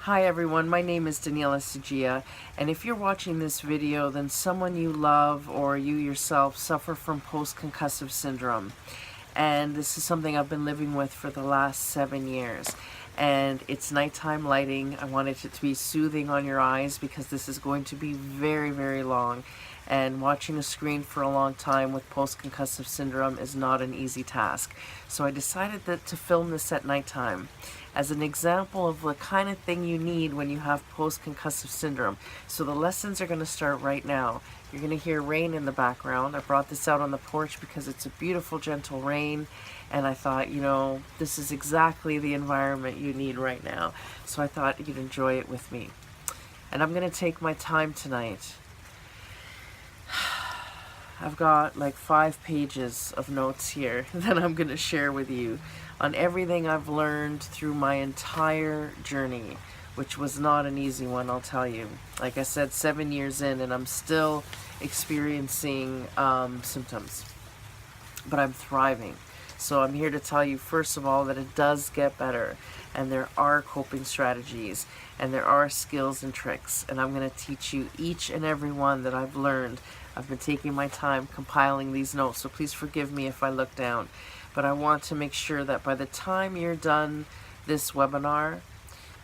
Hi everyone, my name is Daniela Sugia, and if you're watching this video, then someone you love or you yourself suffer from post-concussive syndrome. And this is something I've been living with for the last 7 years. And it's nighttime lighting. I wanted it to be soothing on your eyes because this is going to be very, very long. And watching a screen for a long time with post-concussive syndrome is not an easy task. So I decided to film this at nighttime as an example of the kind of thing you need when you have post-concussive syndrome. So the lessons are going to start right now. You're going to hear rain in the background. I brought this out on the porch because it's a beautiful, gentle rain, and I thought, this is exactly the environment you need right now. So I thought you'd enjoy it with me. And I'm going to take my time tonight. I've got like 5 pages of notes here that I'm going to share with you on everything I've learned through my entire journey, which was not an easy one, I'll tell you. Like I said, 7 years in, and I'm still experiencing symptoms, but I'm thriving. So I'm here to tell you, first of all, that it does get better, and there are coping strategies, and there are skills and tricks, and I'm going to teach you each and every one that I've learned. I've been taking my time compiling these notes, so please forgive me if I look down. But I want to make sure that by the time you're done this webinar,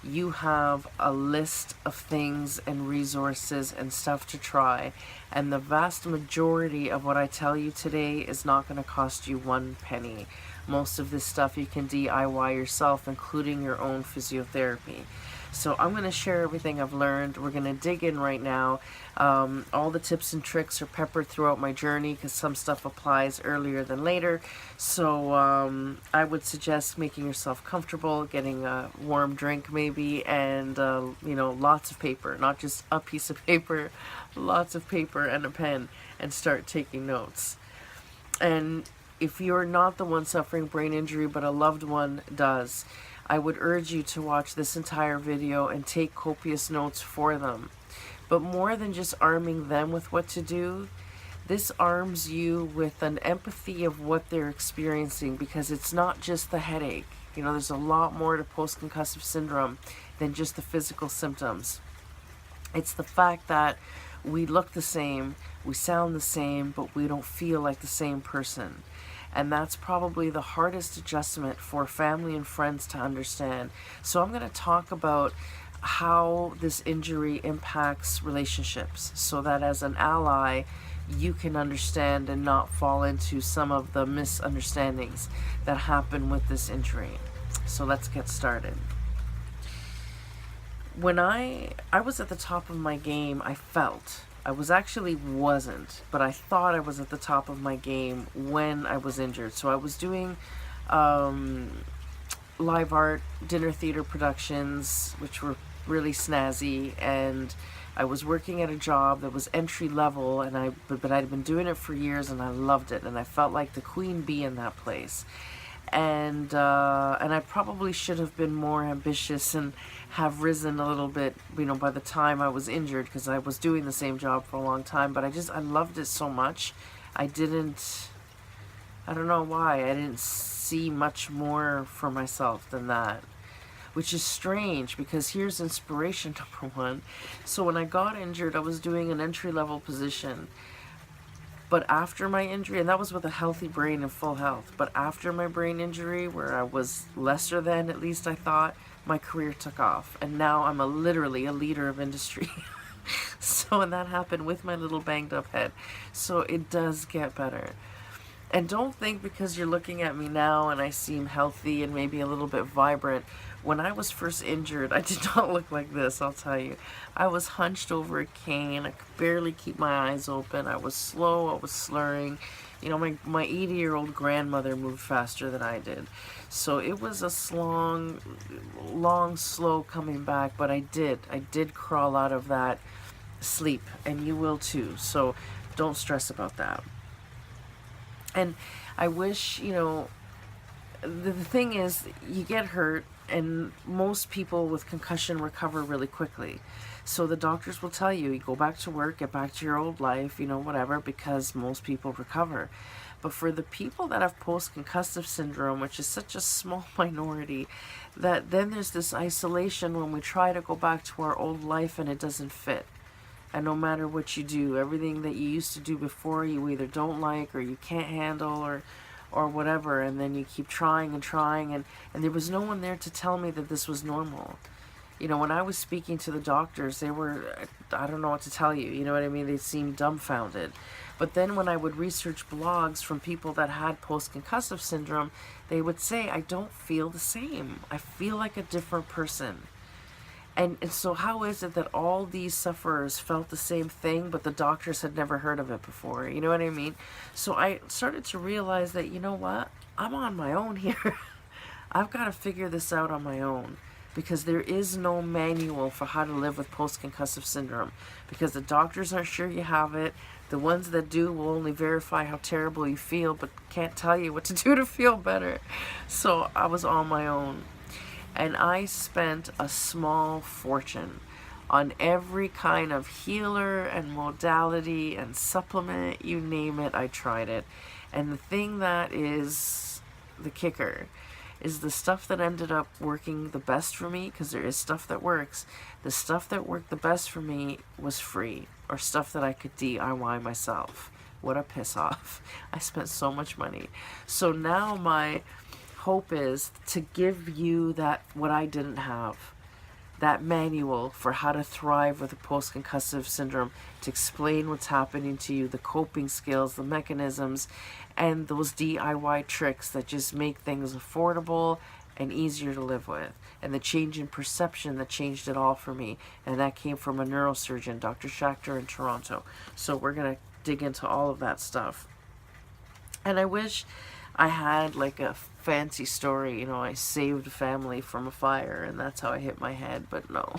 you have a list of things and resources and stuff to try. And the vast majority of what I tell you today is not going to cost you 1 penny. Most of this stuff you can DIY yourself, including your own physiotherapy. So I'm going to share everything I've learned. We're going to dig in right now. All the tips and tricks are peppered throughout my journey because some stuff applies earlier than later. So I would suggest making yourself comfortable, getting a warm drink maybe, and lots of paper, not just a piece of paper, lots of paper and a pen, and start taking notes. And if you're not the one suffering brain injury but a loved one does, I would urge you to watch this entire video and take copious notes for them. But more than just arming them with what to do, this arms you with an empathy of what they're experiencing, because it's not just the headache. There's a lot more to post-concussive syndrome than just the physical symptoms. It's the fact that we look the same, we sound the same, but we don't feel like the same person. And that's probably the hardest adjustment for family and friends to understand. So I'm going to talk about how this injury impacts relationships, so that as an ally, you can understand and not fall into some of the misunderstandings that happen with this injury. So let's get started. When I was at the top of my game, I wasn't, but I thought I was at the top of my game when I was injured. So I was doing live art, dinner theater productions, which were really snazzy, and I was working at a job that was entry level, but I'd been doing it for years, and I loved it, and I felt like the queen bee in that place. And I probably should have been more ambitious and have risen a little bit, by the time I was injured, because I was doing the same job for a long time. But I loved it so much. I don't know why, I didn't see much more for myself than that. Which is strange, because here's inspiration number 1. So when I got injured, I was doing an entry-level position. But after my injury, and that was with a healthy brain and full health, but after my brain injury, where I was lesser than, at least I thought, my career took off. And now I'm literally a leader of industry. And that happened with my little banged up head. So it does get better. And don't think because you're looking at me now and I seem healthy and maybe a little bit vibrant. When I was first injured, I did not look like this, I'll tell you. I was hunched over a cane. I could barely keep my eyes open. I was slow. I was slurring. My 80-year-old grandmother moved faster than I did. So it was a long, slow coming back, but I did crawl out of that sleep, and you will too. So don't stress about that. And I wish, the thing is, you get hurt, and most people with concussion recover really quickly. So the doctors will tell you, you go back to work, get back to your old life, whatever, because most people recover. But for the people that have post-concussive syndrome, which is such a small minority, that then there's this isolation when we try to go back to our old life and it doesn't fit. And no matter what you do, everything that you used to do before, you either don't like or you can't handle or whatever, and then you keep trying and trying, and there was no one there to tell me that this was normal. You know, when I was speaking to the doctors, they were, I don't know what to tell you, you know what I mean? They seemed dumbfounded. But then when I would research blogs from people that had post-concussive syndrome, they would say, I don't feel the same. I feel like a different person. And so how is it that all these sufferers felt the same thing, but the doctors had never heard of it before? You know what I mean? So I started to realize that, you know what? I'm on my own here. I've got to figure this out on my own, because there is no manual for how to live with post-concussive syndrome, because the doctors aren't sure you have it. The ones that do will only verify how terrible you feel, but can't tell you what to do to feel better. So I was on my own. And I spent a small fortune on every kind of healer and modality and supplement, you name it, I tried it. And the thing that is the kicker is the stuff that ended up working the best for me, because there is stuff that works. The stuff that worked the best for me was free, or stuff that I could DIY myself. What a piss off. I spent so much money. So now my hope is to give you that, what I didn't have, that manual for how to thrive with a post-concussive syndrome, to explain what's happening to you, the coping skills, the mechanisms, and those DIY tricks that just make things affordable and easier to live with. And the change in perception that changed it all for me. And that came from a neurosurgeon, Dr. Schachter in Toronto. So we're going to dig into all of that stuff. And I wish I had like a fancy story, you know, I saved a family from a fire and that's how I hit my head, but no.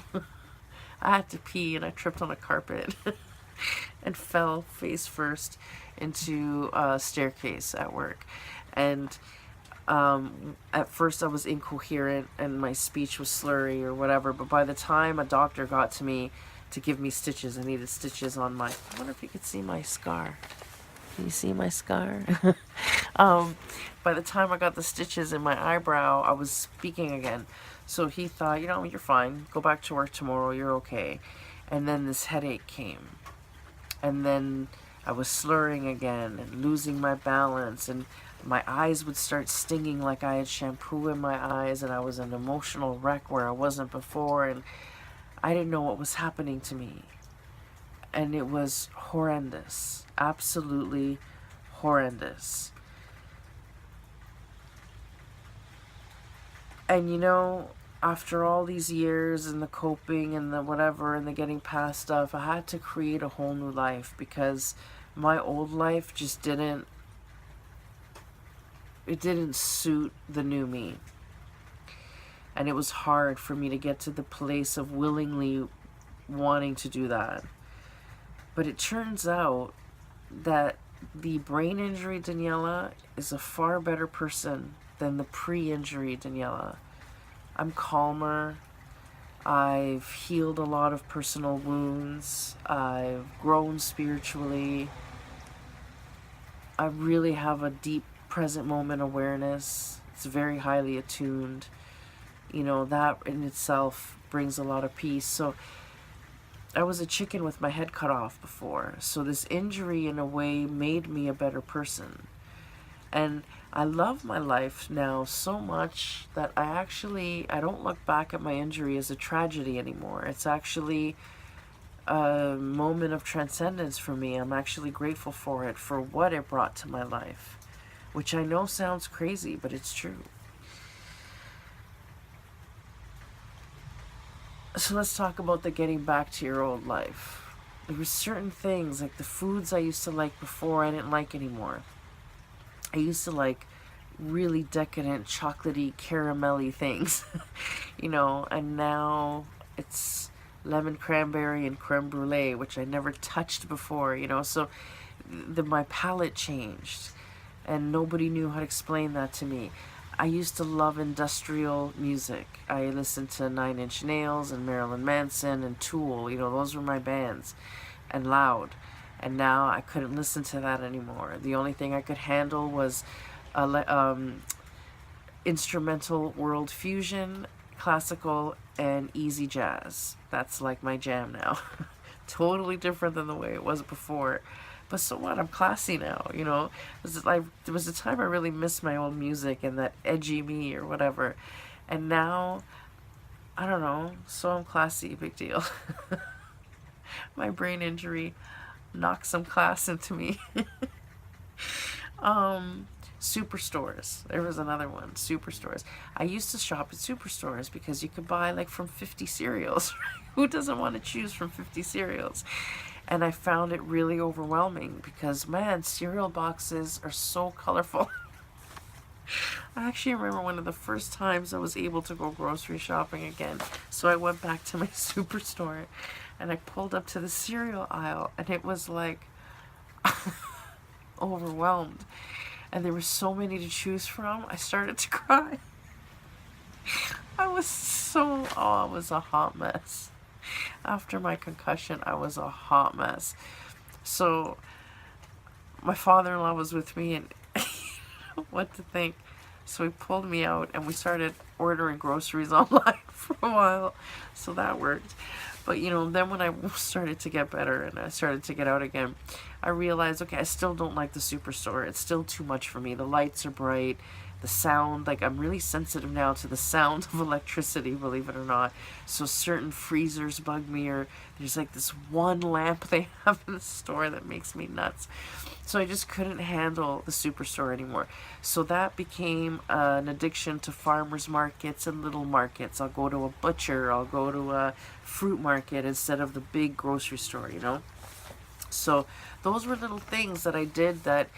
I had to pee and I tripped on a carpet and fell face first into a staircase at work. And at first I was incoherent and my speech was slurry or whatever, but by the time a doctor got to me to give me stitches, I needed stitches on my, I wonder if you could see my scar. Can you see my scar? By the time I got the stitches in my eyebrow, I was speaking again. So he thought, you know, you're fine. Go back to work tomorrow. You're okay. And then this headache came. And then I was slurring again and losing my balance. And my eyes would start stinging like I had shampoo in my eyes. And I was an emotional wreck where I wasn't before. And I didn't know what was happening to me. And it was horrendous. Absolutely horrendous. And you know, after all these years and the coping and the whatever and the getting past stuff, I had to create a whole new life, because my old life just didn't suit the new me. And it was hard for me to get to the place of willingly wanting to do that. But it turns out that the brain injury Daniela is a far better person than the pre-injury Daniela. I'm calmer. I've healed a lot of personal wounds. I've grown spiritually. I really have a deep present moment awareness. It's very highly attuned. You know, that in itself brings a lot of peace. So I was a chicken with my head cut off before. So this injury in a way made me a better person. And I love my life now so much that I don't look back at my injury as a tragedy anymore. It's actually a moment of transcendence for me. I'm actually grateful for it, for what it brought to my life, which I know sounds crazy, but it's true. So let's talk about the getting back to your old life. There were certain things, like the foods I used to like before, I didn't like anymore. I used to like really decadent, chocolatey, caramelly things, you know, and now it's lemon cranberry and creme brulee, which I never touched before, you know, so my palate changed, and nobody knew how to explain that to me. I used to love industrial music. I listened to Nine Inch Nails and Marilyn Manson and Tool, you know, those were my bands, and Loud. And now I couldn't listen to that anymore. The only thing I could handle was instrumental world fusion, classical, and easy jazz. That's like my jam now. Totally different than the way it was before. But so what? I'm classy now, you know. There was a time I really missed my old music and that edgy me or whatever. And now, I don't know, so I'm classy, big deal. My brain injury knocked some class into me. Superstores. There was another one. Superstores. I used to shop at superstores because you could buy like from 50 cereals. Who doesn't want to choose from 50 cereals? And I found it really overwhelming because, man, cereal boxes are so colorful. I actually remember one of the first times I was able to go grocery shopping again. So I went back to my superstore and I pulled up to the cereal aisle and it was like overwhelmed. And there were so many to choose from, I started to cry. I was a hot mess. After my concussion, I was a hot mess. So my father-in-law was with me and what to think. So he pulled me out and we started ordering groceries online for a while. So that worked. But, you know, then when I started to get better and I started to get out again, I realized, okay, I still don't like the superstore. It's still too much for me. The lights are bright. The sound, like I'm really sensitive now to the sound of electricity, believe it or not. So certain freezers bug me, or there's like this one lamp they have in the store that makes me nuts. So I just couldn't handle the superstore anymore. So that became an addiction to farmers markets and little markets. I'll go to a butcher, I'll go to a fruit market instead of the big grocery store, you know. So those were little things that I did that,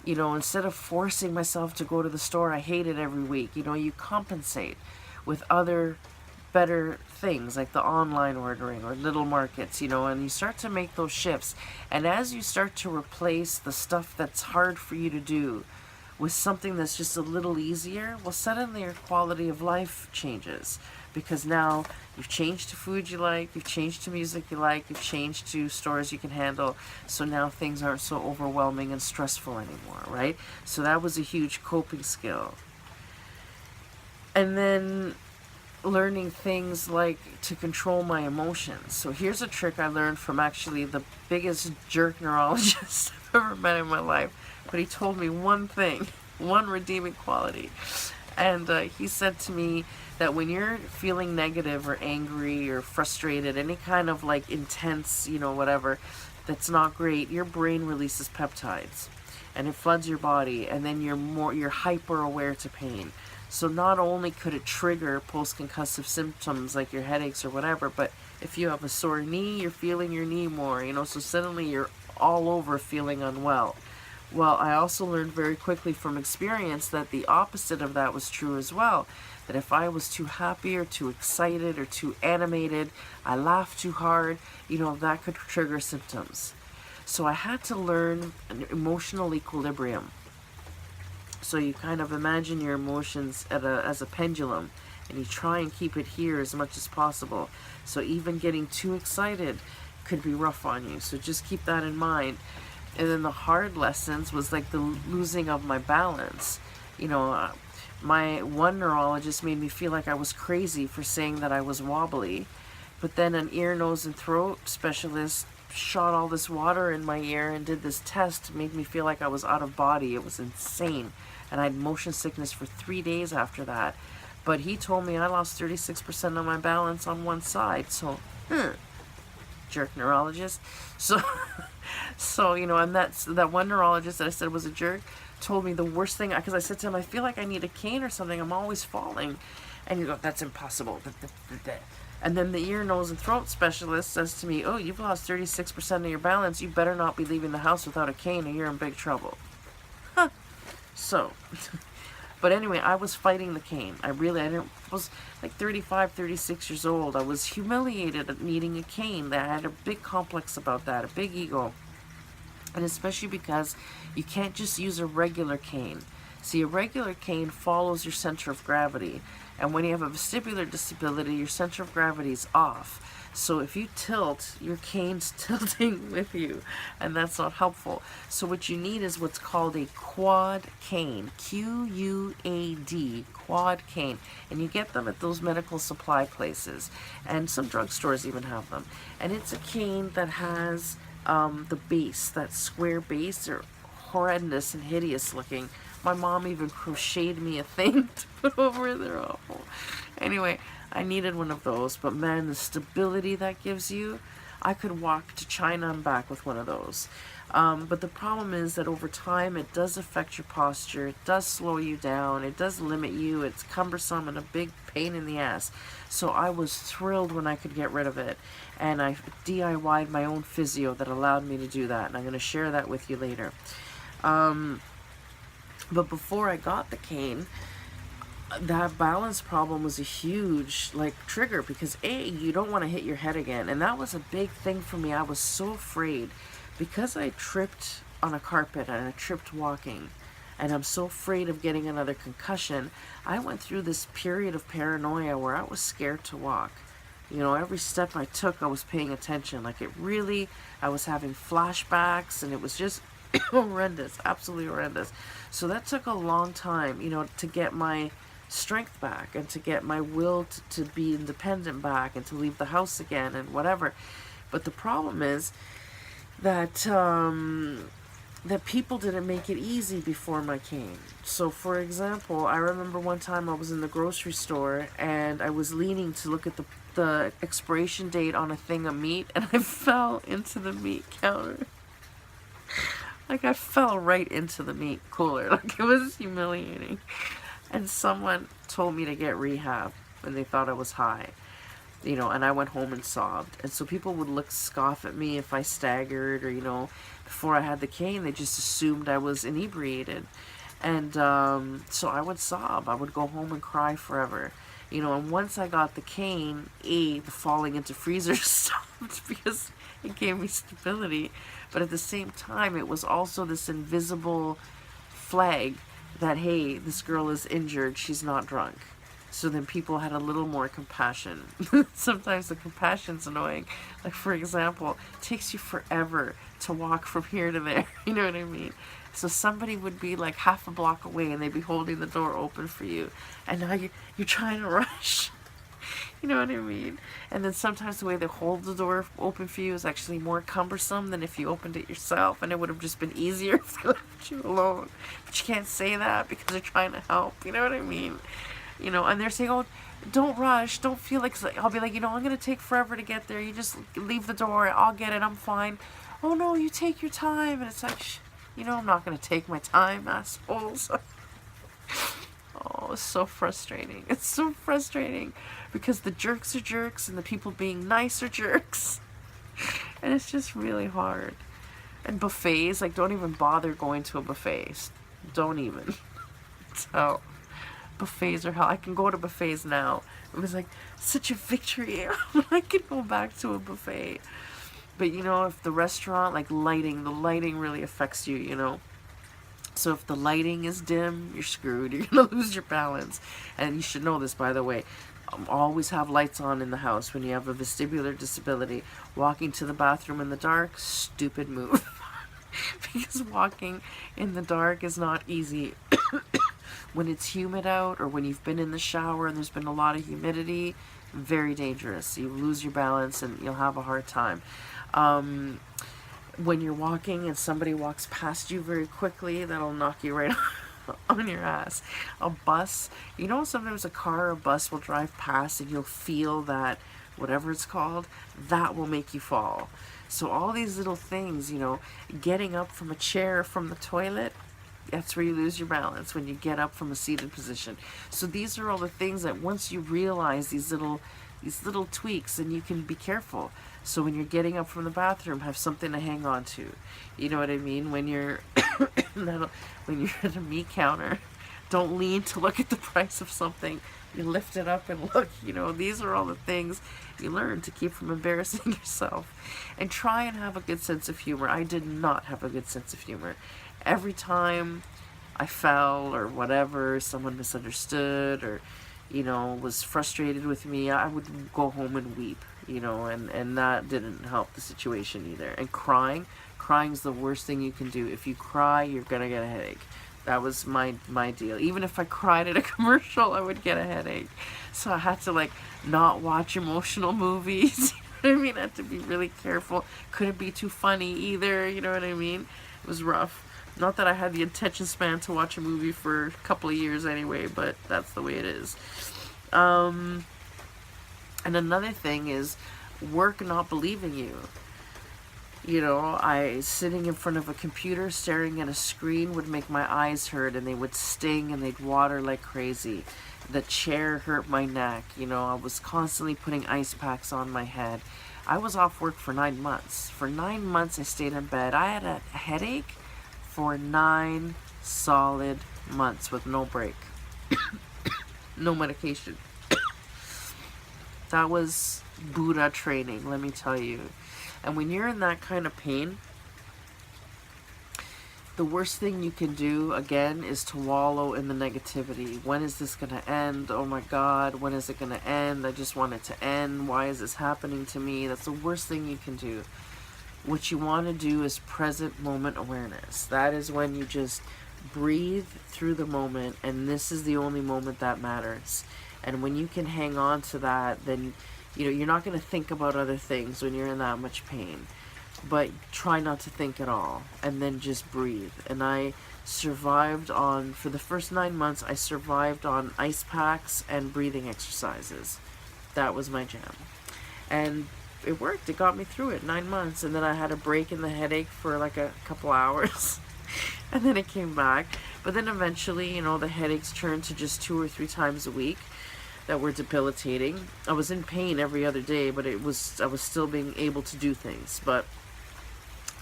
you know, instead of forcing myself to go to the store I hated every week, you know, you compensate with other better things like the online ordering or little markets, you know, and you start to make those shifts. And as you start to replace the stuff that's hard for you to do with something that's just a little easier, well, suddenly your quality of life changes. Because now you've changed to food you like, you've changed to music you like, you've changed to stores you can handle. So now things aren't so overwhelming and stressful anymore, right? So that was a huge coping skill. And then learning things like to control my emotions. So here's a trick I learned from actually the biggest jerk neurologist I've ever met in my life. But he told me one thing, one redeeming quality. And he said to me that when you're feeling negative or angry or frustrated, any kind of like intense, you know, whatever, that's not great, your brain releases peptides and it floods your body, and then you're hyper aware to pain. So not only could it trigger post-concussive symptoms like your headaches or whatever, but if you have a sore knee, you're feeling your knee more, you know, so suddenly you're all over feeling unwell. Well, I also learned very quickly from experience that the opposite of that was true as well. That if I was too happy or too excited or too animated, I laughed too hard, you know, that could trigger symptoms. So I had to learn an emotional equilibrium. So you kind of imagine your emotions as a pendulum, and you try and keep it here as much as possible. So even getting too excited could be rough on you. So just keep that in mind. And then the hard lessons was like the losing of my balance. You know, my one neurologist made me feel like I was crazy for saying that I was wobbly. But then an ear, nose, and throat specialist shot all this water in my ear and did this test, made me feel like I was out of body. It was insane. And I had motion sickness for 3 days after that. But he told me I lost 36% of my balance on one side. So, jerk neurologist. So, you know, and that one neurologist that I said was a jerk told me the worst thing, because I said to him, I feel like I need a cane or something. I'm always falling. And you go, that's impossible. And then the ear, nose, and throat specialist says to me, oh, you've lost 36% of your balance. You better not be leaving the house without a cane or you're in big trouble. Huh. So, but anyway, I was fighting the cane. I was like 35, 36 years old. I was humiliated at needing a cane. I had a big complex about that, a big ego. And especially because you can't just use a regular cane. See, a regular cane follows your center of gravity. And when you have a vestibular disability, your center of gravity is off. So if you tilt, your cane's tilting with you, and that's not helpful. So what you need is what's called a quad cane, Q-U-A-D, quad cane. And you get them at those medical supply places, and some drugstores even have them. And it's a cane that has the base, that square base. They're horrendous and hideous looking. My mom even crocheted me a thing to put over it. They're awful. Anyway, I needed one of those, but man, the stability that gives you, I could walk to China and back with one of those. But the problem is that over time, it does affect your posture, it does slow you down, it does limit you, it's cumbersome and a big pain in the ass. So I was thrilled when I could get rid of it, and I DIY'd my own physio that allowed me to do that, and I'm going to share that with you later. But before I got the cane, that balance problem was a huge trigger, because you don't want to hit your head again, and that was a big thing for me. I was so afraid because I tripped on a carpet and I tripped walking, and I'm so afraid of getting another concussion. I went through this period of paranoia where I was scared to walk. You know, every step I took, I was paying attention. I was having flashbacks, and it was just horrendous, absolutely horrendous. So that took a long time, to get my strength back, and to get my will to be independent back, and to leave the house again and whatever. But the problem is that that people didn't make it easy before my cane. So for example, I remember one time I was in the grocery store and I was leaning to look at the expiration date on a thing of meat, and I fell into the meat counter. I fell right into the meat cooler. It was humiliating. And someone told me to get rehab, and they thought I was high, and I went home and sobbed. And so people would scoff at me if I staggered, or, before I had the cane, they just assumed I was inebriated. And so I would sob. I would go home and cry forever. And once I got the cane, the falling into freezers stopped, because it gave me stability. But at the same time, it was also this invisible flag that, hey, this girl is injured, she's not drunk. So then people had a little more compassion. Sometimes the compassion's annoying. For example, it takes you forever to walk from here to there. You know what I mean? So somebody would be half a block away, and they'd be holding the door open for you. And now you're trying to rush. You know what I mean? And then sometimes the way they hold the door open for you is actually more cumbersome than if you opened it yourself, and it would have just been easier if they left you alone. But you can't say that because they're trying to help. You know what I mean? And they're saying, oh, don't rush, don't feel I'll be I'm going to take forever to get there. You just leave the door, I'll get it, I'm fine. Oh no, you take your time. And it's I'm not going to take my time, assholes. Oh, it's so frustrating. It's so frustrating because the jerks are jerks and the people being nice are jerks. And it's just really hard. And buffets, don't even bother going to a buffet. Don't even. So, buffets are hell. I can go to buffets now. It was such a victory. I could go back to a buffet. But if the restaurant, the lighting really affects you, So if the lighting is dim, you're screwed. You're going to lose your balance. And you should know this, by the way. Always have lights on in the house when you have a vestibular disability. Walking to the bathroom in the dark, stupid move. Because walking in the dark is not easy. When it's humid out, or when you've been in the shower and there's been a lot of humidity, very dangerous. You lose your balance and you'll have a hard time. When you're walking and somebody walks past you very quickly, that'll knock you right on your ass. A bus, sometimes a car or a bus will drive past and you'll feel that, whatever it's called, that will make you fall. So all these little things, getting up from a chair from the toilet, that's where you lose your balance, when you get up from a seated position. So these are all the things that once you realize these little tweaks, then you can be careful. So when you're getting up from the bathroom, have something to hang on to. You know what I mean? When you're when you're at a meat counter, don't lean to look at the price of something. You lift it up and look. These are all the things you learn to keep from embarrassing yourself. And try and have a good sense of humor. I did not have a good sense of humor. Every time I fell or whatever, someone misunderstood, or you know, was frustrated with me, I would go home and weep, you know, and that didn't help the situation either. And crying's the worst thing you can do. If you cry, you're gonna get a headache. That was my deal. Even if I cried at a commercial, I would get a headache. So I had to like not watch emotional movies. You know what I mean? I had to be really careful. Couldn't be too funny either, you know what I mean? It was rough. Not that I had the attention span to watch a movie for a couple of years anyway, but that's the way it is. And another thing is work not believing you. You know, I sitting in front of a computer staring at a screen would make my eyes hurt, and they would sting and they'd water like crazy. The chair hurt my neck. You know, I was constantly putting ice packs on my head. I was off work for 9 months. For 9 months I stayed in bed. I had a headache for 9 solid months with no break. No medication. That was Buddha training, let me tell you. And when you're in that kind of pain, the worst thing you can do, again, is to wallow in the negativity. When is this going to end? Oh my God, when is it going to end? I just want it to end. Why is this happening to me? That's the worst thing you can do. What you want to do is present moment awareness. That is when you just breathe through the moment, and this is the only moment that matters. And when you can hang on to that, then you know you're not going to think about other things when you're in that much pain. But try not to think at all, and then just breathe. And I survived on, for the first 9 months, I survived on ice packs and breathing exercises. That was my jam. And it worked. It got me through it, 9 months. And then I had a break in the headache for like a couple hours. And then it came back. But then eventually, you know, the headaches turned to just 2 or 3 times a week that were debilitating. I was in pain every other day, but I was still being able to do things. But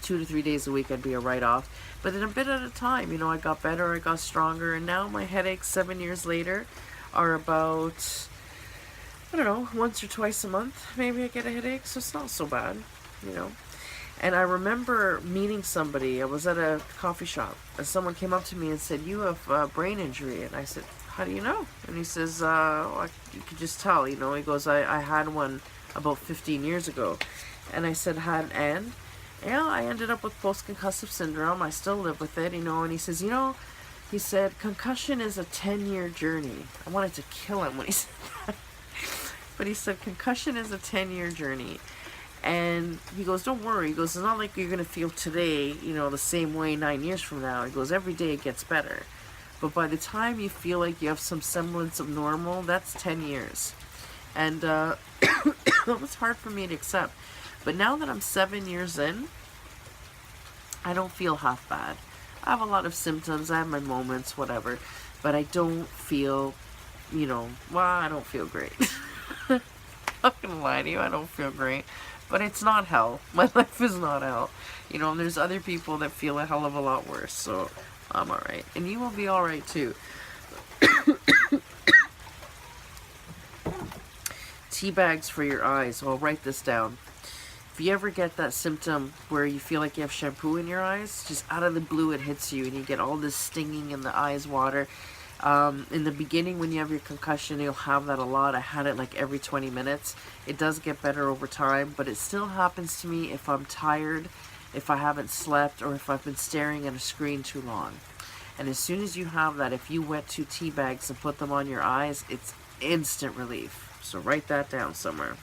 2 to 3 days a week I'd be a write-off. But then a bit at a time, you know, I got better, I got stronger, and now my headaches 7 years later are about, I don't know, once or twice a month maybe I get a headache, so it's not so bad, you know. And I remember meeting somebody. I was at a coffee shop, and someone came up to me and said, "You have a brain injury." And I said, "How do you know?" And he says, "You could just tell, you know." He goes, I had one about 15 years ago. And I said, and? Yeah, I ended up with post-concussive syndrome. I still live with it, you know. And he says, you know, he said, concussion is a 10-year journey. I wanted to kill him when he said that. But he said, concussion is a 10-year journey. And he goes, don't worry. He goes, it's not like you're going to feel today, you know, the same way 9 years from now. He goes, every day it gets better. But by the time you feel like you have some semblance of normal, that's 10 years. And that was hard for me to accept. But now that I'm 7 years in, I don't feel half bad. I have a lot of symptoms, I have my moments, whatever. But I don't feel, you know, well, I don't feel great. I'm not gonna lie to you, I don't feel great. But it's not hell. My life is not hell. You know, and there's other people that feel a hell of a lot worse. So I'm alright. And you will be alright too. Tea bags for your eyes. Well, write this down. If you ever get that symptom where you feel like you have shampoo in your eyes, just out of the blue it hits you and you get all this stinging and the eyes water. In the beginning when you have your concussion, you'll have that a lot. I had it like every 20 minutes. It does get better over time, but it still happens to me if I'm tired, if I haven't slept, or if I've been staring at a screen too long. And as soon as you have that, if you wet 2 tea bags and put them on your eyes, it's instant relief. So write that down somewhere.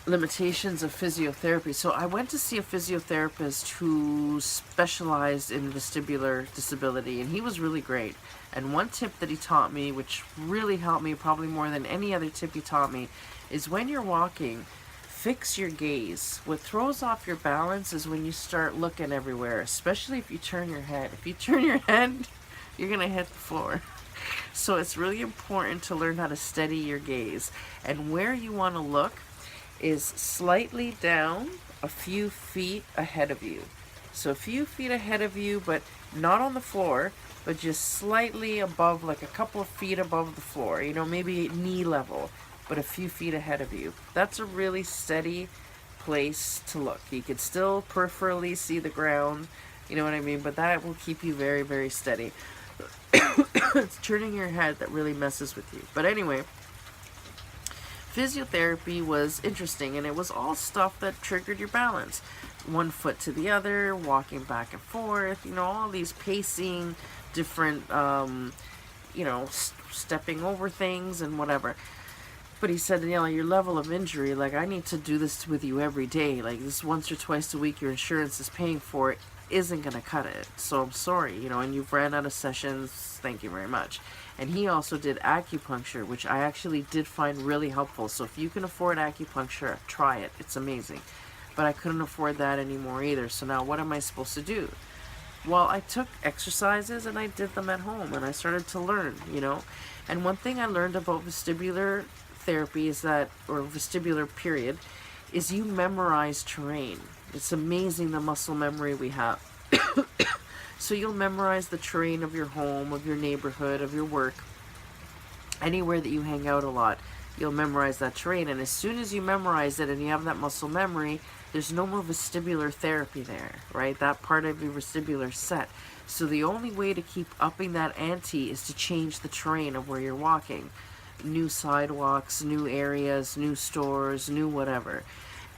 Limitations of physiotherapy. So I went to see a physiotherapist who specialized in vestibular disability, and he was really great. And one tip that he taught me, which really helped me probably more than any other tip he taught me, is when you're walking, fix your gaze. What throws off your balance is when you start looking everywhere, especially if you turn your head. If you turn your head, you're gonna hit the floor. So it's really important to learn how to steady your gaze. And where you want to look is slightly down a few feet ahead of you. So a few feet ahead of you, but not on the floor, but just slightly above, like a couple of feet above the floor, you know, maybe knee level, but a few feet ahead of you. That's a really steady place to look. You can still peripherally see the ground, you know what I mean, but that will keep you very, very steady. It's turning your head that really messes with you. But anyway, physiotherapy was interesting, and it was all stuff that triggered your balance. One foot to the other, walking back and forth, all these pacing, different, stepping over things and whatever. But he said, your level of injury, like, I need to do this with you every day. Like, this once or twice a week your insurance is paying for it isn't going to cut it. So I'm sorry, and you've ran out of sessions. Thank you very much. And he also did acupuncture, which I actually did find really helpful. So if you can afford acupuncture, try it. It's amazing. But I couldn't afford that anymore either. So now what am I supposed to do? Well, I took exercises and I did them at home, and I started to learn, And one thing I learned about vestibular therapy is that, or vestibular period, is you memorize terrain. It's amazing the muscle memory we have. So you'll memorize the terrain of your home, of your neighborhood, of your work, anywhere that you hang out a lot. You'll memorize that terrain, and as soon as you memorize it and you have that muscle memory, there's no more vestibular therapy there, right? That part of your vestibular set. So the only way to keep upping that ante is to change the terrain of where you're walking. New sidewalks, new areas, new stores, new whatever.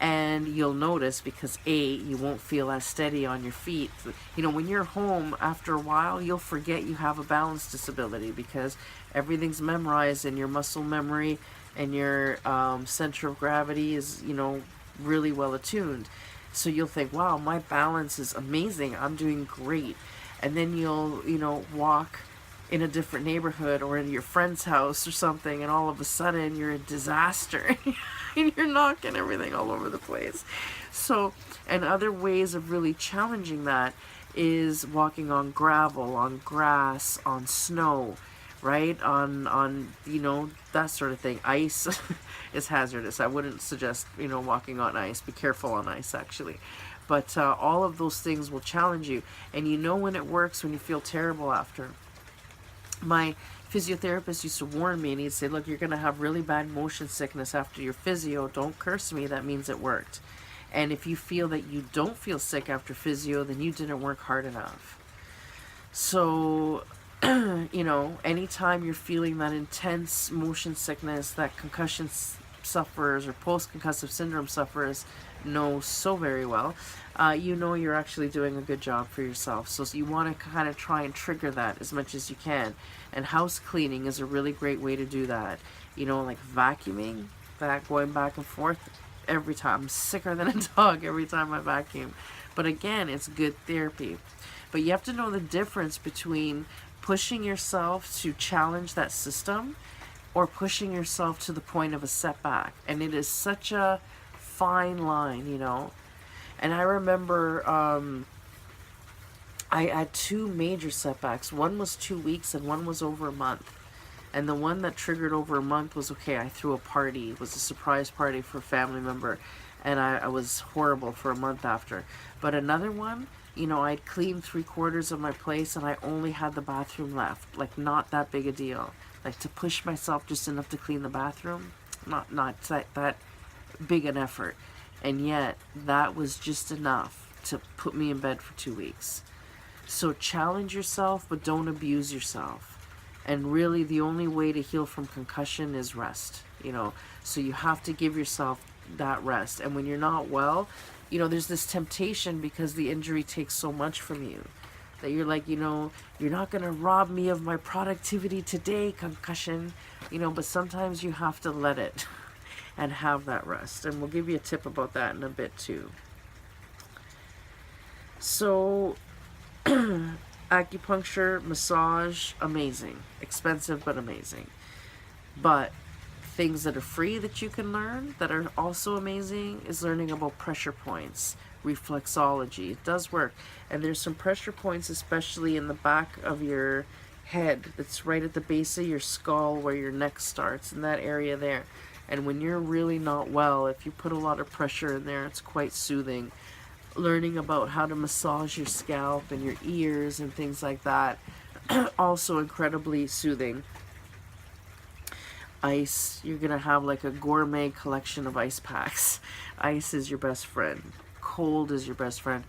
And you'll notice, because you won't feel as steady on your feet. When you're home, after a while, you'll forget you have a balance disability, because everything's memorized, and your muscle memory and your center of gravity is, really well attuned. So you'll think, wow, my balance is amazing. I'm doing great. And then you'll, walk in a different neighborhood or in your friend's house or something, and all of a sudden you're a disaster and you're knocking everything all over the place. So, and other ways of really challenging that is walking on gravel, on grass, on snow, right? On that sort of thing. Ice is hazardous. I wouldn't suggest, walking on ice. Be careful on ice, actually. But all of those things will challenge you. And when it works when you feel terrible after. My physiotherapist used to warn me, and he'd say, look, you're going to have really bad motion sickness after your physio. Don't curse me. That means it worked. And if you feel that you don't feel sick after physio, then you didn't work hard enough. So, anytime you're feeling that intense motion sickness that concussion sufferers or post-concussive syndrome sufferers know so very well, you're actually doing a good job for yourself. So you want to kind of try and trigger that as much as you can. And house cleaning is a really great way to do that. Like vacuuming, going back and forth every time. I'm sicker than a dog every time I vacuum. But again, it's good therapy. But you have to know the difference between pushing yourself to challenge that system or pushing yourself to the point of a setback. And it is such a fine line, And I remember I had two major setbacks. One was 2 weeks and one was over a month. And the one that triggered over a month was, I threw a party. It was a surprise party for a family member. And I was horrible for a month after. But another one, I'd cleaned 3/4 of my place and I only had the bathroom left. Like, not that big a deal. Like, to push myself just enough to clean the bathroom, not that big an effort. And yet, that was just enough to put me in bed for 2 weeks. So challenge yourself, but don't abuse yourself. And really, the only way to heal from concussion is rest, So you have to give yourself that rest. And when you're not well, there's this temptation, because the injury takes so much from you, that you're like, you're not going to rob me of my productivity today, concussion, but sometimes you have to let it and have that rest. And we'll give you a tip about that in a bit too. So, acupuncture, massage, amazing. Expensive, but amazing. But things that are free that you can learn that are also amazing is learning about pressure points, reflexology. It does work. And there's some pressure points, especially in the back of your head. That's right at the base of your skull where your neck starts, in that area there. And when you're really not well, if you put a lot of pressure in there, it's quite soothing. Learning about how to massage your scalp and your ears and things like that, also incredibly soothing. Ice, you're going to have like a gourmet collection of ice packs. Ice is your best friend. Cold is your best friend.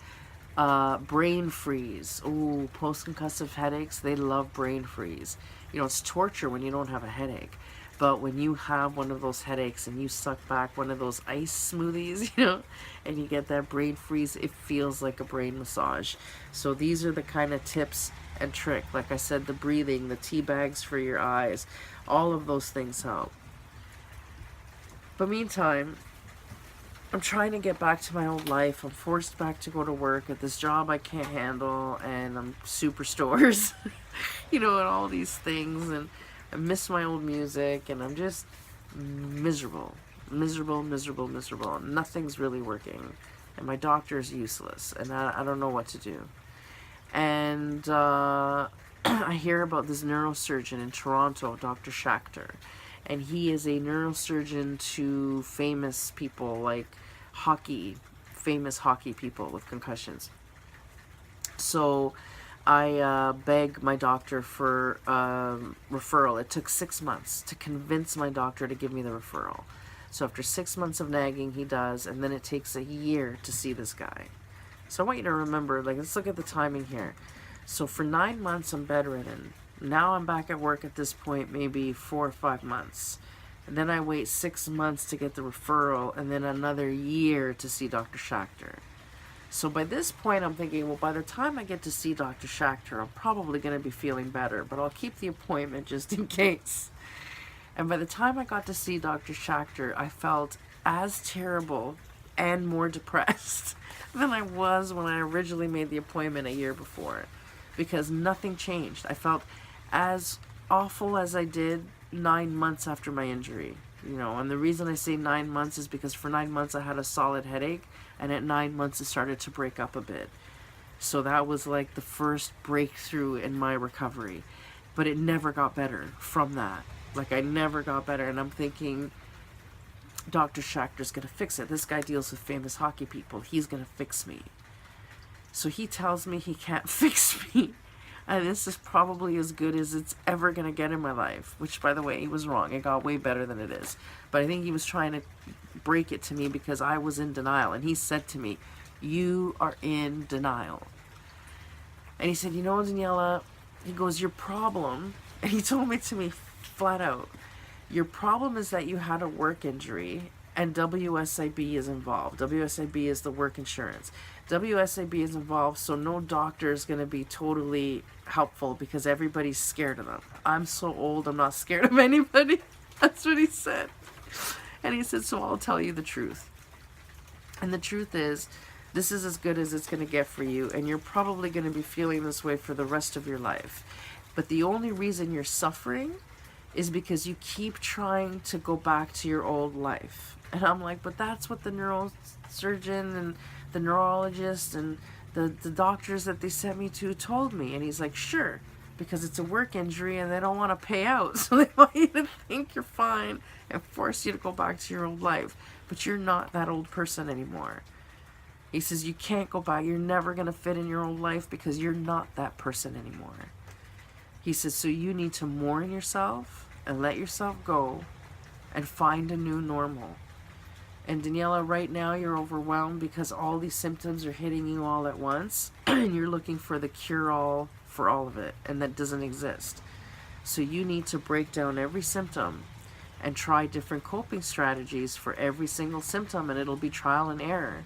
Brain freeze. Oh, post-concussive headaches, they love brain freeze. You know, it's torture when you don't have a headache. But when you have one of those headaches and you suck back one of those ice smoothies, you know, and you get that brain freeze, it feels like a brain massage. So these are the kind of tips and trick. Like I said, the breathing, the tea bags for your eyes, all of those things help. But meantime, I'm trying to get back to my old life. I'm forced back to go to work at this job I can't handle, and I'm superstores, you know, and all these things, and I miss my old music, and I'm just miserable. Miserable, miserable, miserable. Nothing's really working, and my doctor is useless, and I don't know what to do. And I hear about this neurosurgeon in Toronto, Dr. Schachter, and he is a neurosurgeon to famous people like famous hockey people with concussions. So I begged my doctor for referral. It took 6 months to convince my doctor to give me the referral. So after 6 months of nagging, he does, and then it takes a year to see this guy. So I want you to remember, like, let's look at the timing here. So for 9 months, I'm bedridden. Now I'm back at work at this point, maybe 4 or 5 months. And then I wait 6 months to get the referral, and then another year to see Dr. Schachter. So by this point, I'm thinking, well, by the time I get to see Dr. Schachter, I'm probably going to be feeling better, but I'll keep the appointment just in case. And by the time I got to see Dr. Schachter, I felt as terrible and more depressed than I was when I originally made the appointment a year before, because nothing changed. I felt as awful as I did 9 months after my injury, you know. And the reason I say 9 months is because for 9 months I had a solid headache, and at 9 months it started to break up a bit. So that was like the first breakthrough in my recovery, but it never got better from that. Like, I never got better, and I'm thinking, Dr. Schachter's gonna fix it. This guy deals with famous hockey people. He's gonna fix me. So he tells me he can't fix me. And this is probably as good as it's ever gonna get in my life. Which, by the way, he was wrong. It got way better than it is. But I think he was trying to break it to me because I was in denial. And he said to me, "You are in denial." And he said, "You know, Daniela," he goes, "your problem," and he told me to me flat out, "your problem is that you had a work injury and WSIB is involved." WSIB is the work insurance. WSIB is involved, so no doctor is going to be totally helpful because everybody's scared of them. I'm so old, I'm not scared of anybody. That's what he said. And he said, "So I'll tell you the truth. And the truth is, this is as good as it's going to get for you, and you're probably going to be feeling this way for the rest of your life. But the only reason you're suffering is because you keep trying to go back to your old life." And I'm like, "But that's what the neurosurgeon and the neurologist and the doctors that they sent me to told me." And he's like, "Sure, because it's a work injury and they don't want to pay out. So they want you to think you're fine and force you to go back to your old life. But you're not that old person anymore." He says, "You can't go back. You're never going to fit in your old life because you're not that person anymore." He says, "So you need to mourn yourself and let yourself go and find a new normal. And Daniela, right now you're overwhelmed because all these symptoms are hitting you all at once and you're looking for the cure-all for all of it, and that doesn't exist. So you need to break down every symptom and try different coping strategies for every single symptom, and it'll be trial and error.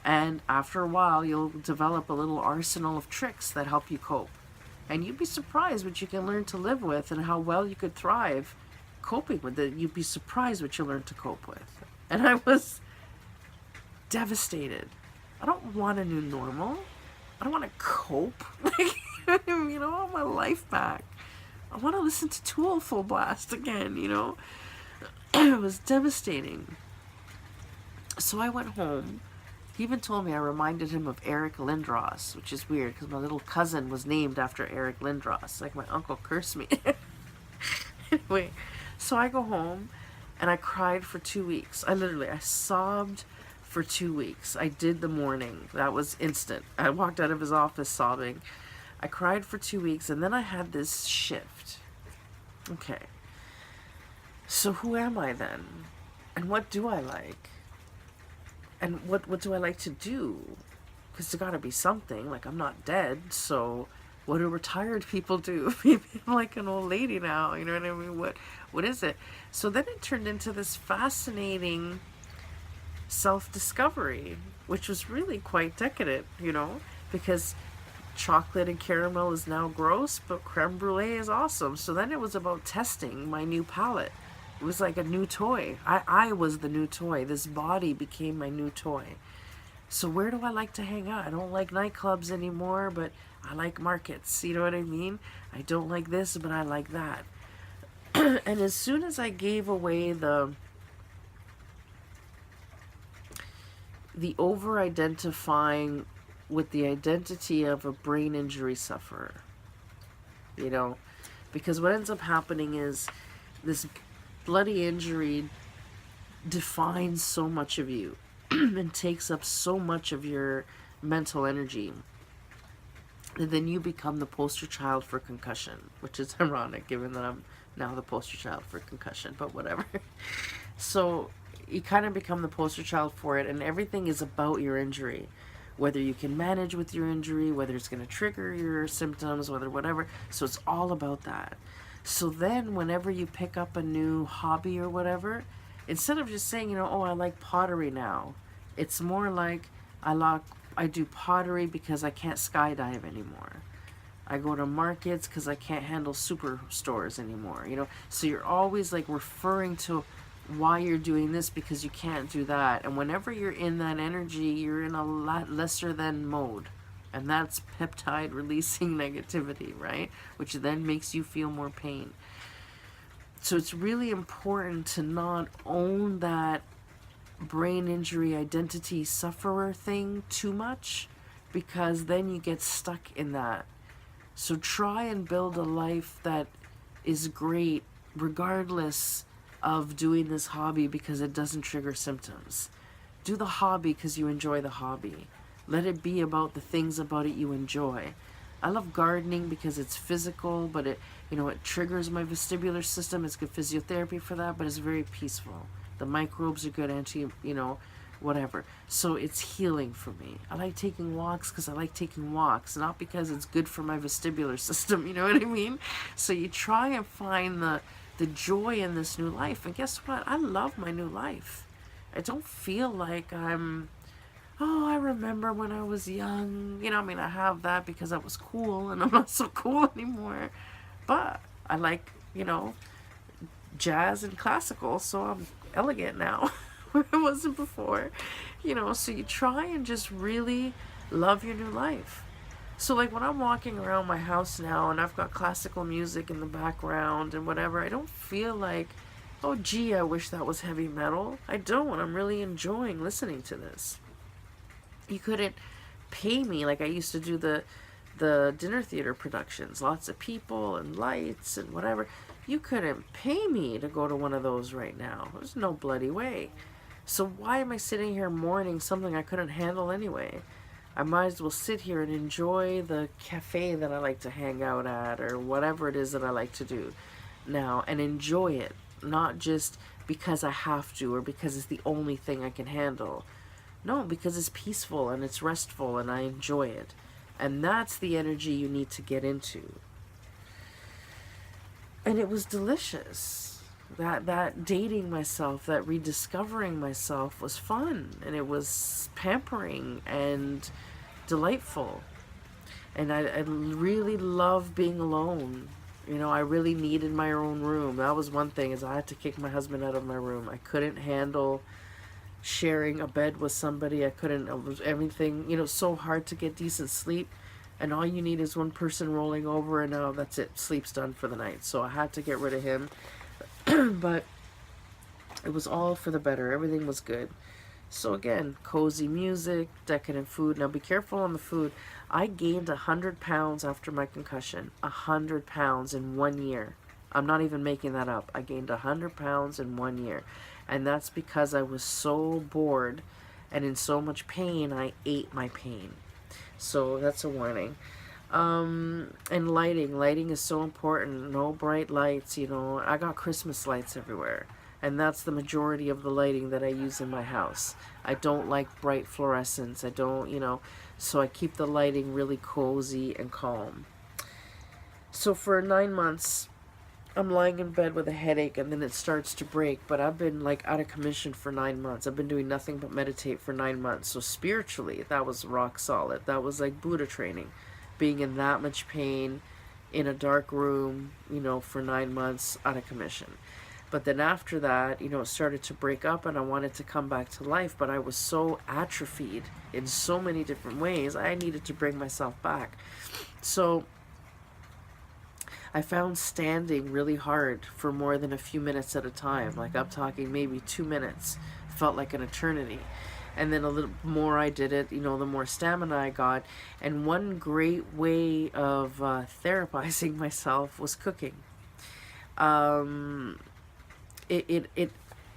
And after a while, you'll develop a little arsenal of tricks that help you cope. And you'd be surprised what you can learn to live with and how well you could thrive coping with it. You'd be surprised what you learn to cope with." And I was devastated. I don't want a new normal. I don't want to cope. You know, I want my life back. I want to listen to Tool full blast again, you know. It was devastating. So I went home. He even told me I reminded him of Eric Lindros, which is weird because my little cousin was named after Eric Lindros. Like, my uncle cursed me. Anyway, so I go home and I cried for 2 weeks. I sobbed for 2 weeks. I did the mourning. That was instant. I walked out of his office sobbing. I cried for 2 weeks, and then I had this shift. Okay. So who am I then? And what do I like? And what do I like to do? because there's got to be something. Like, I'm not dead, so what do retired people do? Maybe I'm like an old lady now, you know what I mean? What is it? So then it turned into this fascinating self-discovery, which was really quite decadent, you know, because chocolate and caramel is now gross, but creme brulee is awesome. So then it was about testing my new palette. It was like a new toy. I was the new toy. This body became my new toy. So where do I like to hang out? I don't like nightclubs anymore, but I like markets. You know what I mean? I don't like this, but I like that. And as soon as I gave away the over-identifying with the identity of a brain injury sufferer, you know, because what ends up happening is this bloody injury defines so much of you and takes up so much of your mental energy, and then you become the poster child for concussion, which is ironic given that I'm now the poster child for concussion, but whatever. So you kind of become the poster child for it, and everything is about your injury, whether you can manage with your injury, whether it's going to trigger your symptoms, whether whatever. So it's all about that. So then whenever you pick up a new hobby or whatever, instead of just saying, you know, oh, I like pottery now, it's more like I do pottery because I can't skydive anymore. I go to markets because I can't handle superstores anymore, you know. So you're always like referring to why you're doing this because you can't do that. And whenever you're in that energy, you're in a lot lesser than mode. And that's peptide releasing negativity, right? Which then makes you feel more pain. So it's really important to not own that brain injury identity sufferer thing too much, because then you get stuck in that. So try and build a life that is great regardless of doing this hobby because it doesn't trigger symptoms. Do the hobby because you enjoy the hobby. Let it be about the things about it you enjoy. I love gardening because it's physical, but it, you know, it triggers my vestibular system. It's good physiotherapy for that, but it's very peaceful. The microbes are good anti, you know, whatever. So it's healing for me. I like taking walks because I like taking walks, not because it's good for my vestibular system, you know what I mean? So you try and find the joy in this new life. And guess what? I love my new life. I don't feel like I'm, oh, I remember when I was young. You know, I mean, I have that because I was cool and I'm not so cool anymore. But I like, you know, jazz and classical, so I'm elegant now. Where I wasn't before. You know, so you try and just really love your new life. So like when I'm walking around my house now and I've got classical music in the background and whatever, I don't feel like, oh gee, I wish that was heavy metal. I don't. I'm really enjoying listening to this. You couldn't pay me like I used to do the dinner theater productions, lots of people and lights and whatever. You couldn't pay me to go to one of those right now. There's no bloody way. So why am I sitting here mourning something I couldn't handle anyway? I might as well sit here and enjoy the cafe that I like to hang out at, or whatever it is that I like to do now, and enjoy it, not just because I have to or because it's the only thing I can handle. No, because it's peaceful and it's restful and I enjoy it. And that's the energy you need to get into. And it was delicious. That dating myself, that rediscovering myself was fun, and it was pampering and delightful. And I really love being alone. You know, I really needed my own room. That was one thing, is I had to kick my husband out of my room. I couldn't handle sharing a bed with somebody. It was everything, you know, so hard to get decent sleep. And all you need is one person rolling over and now that's it. Sleep's done for the night. So I had to get rid of him. But it was all for the better. Everything was good. So again, cozy music, decadent food. Now be careful on the food. I gained 100 pounds after my concussion. 100 pounds in 1 year. I'm not even making that up. I gained 100 pounds in 1 year. And that's because I was so bored and in so much pain, I ate my pain. So that's a warning. And lighting is so important. No bright lights, you know. I got Christmas lights everywhere. And that's the majority of the lighting that I use in my house. I don't like bright fluorescents. I don't, so I keep the lighting really cozy and calm. So for 9 months, I'm lying in bed with a headache, and then it starts to break. But I've been like out of commission for 9 months. I've been doing nothing but meditate for 9 months. So spiritually, that was rock solid. That was like Buddha training, being in that much pain in a dark room, for 9 months out of commission. But then after that, it started to break up, and I wanted to come back to life, but I was so atrophied in so many different ways. I needed to bring myself back. So I found standing really hard for more than a few minutes at a time. Like, I'm talking maybe 2 minutes. Felt like an eternity. And then a little more I did it, the more stamina I got. And one great way of therapizing myself was cooking. It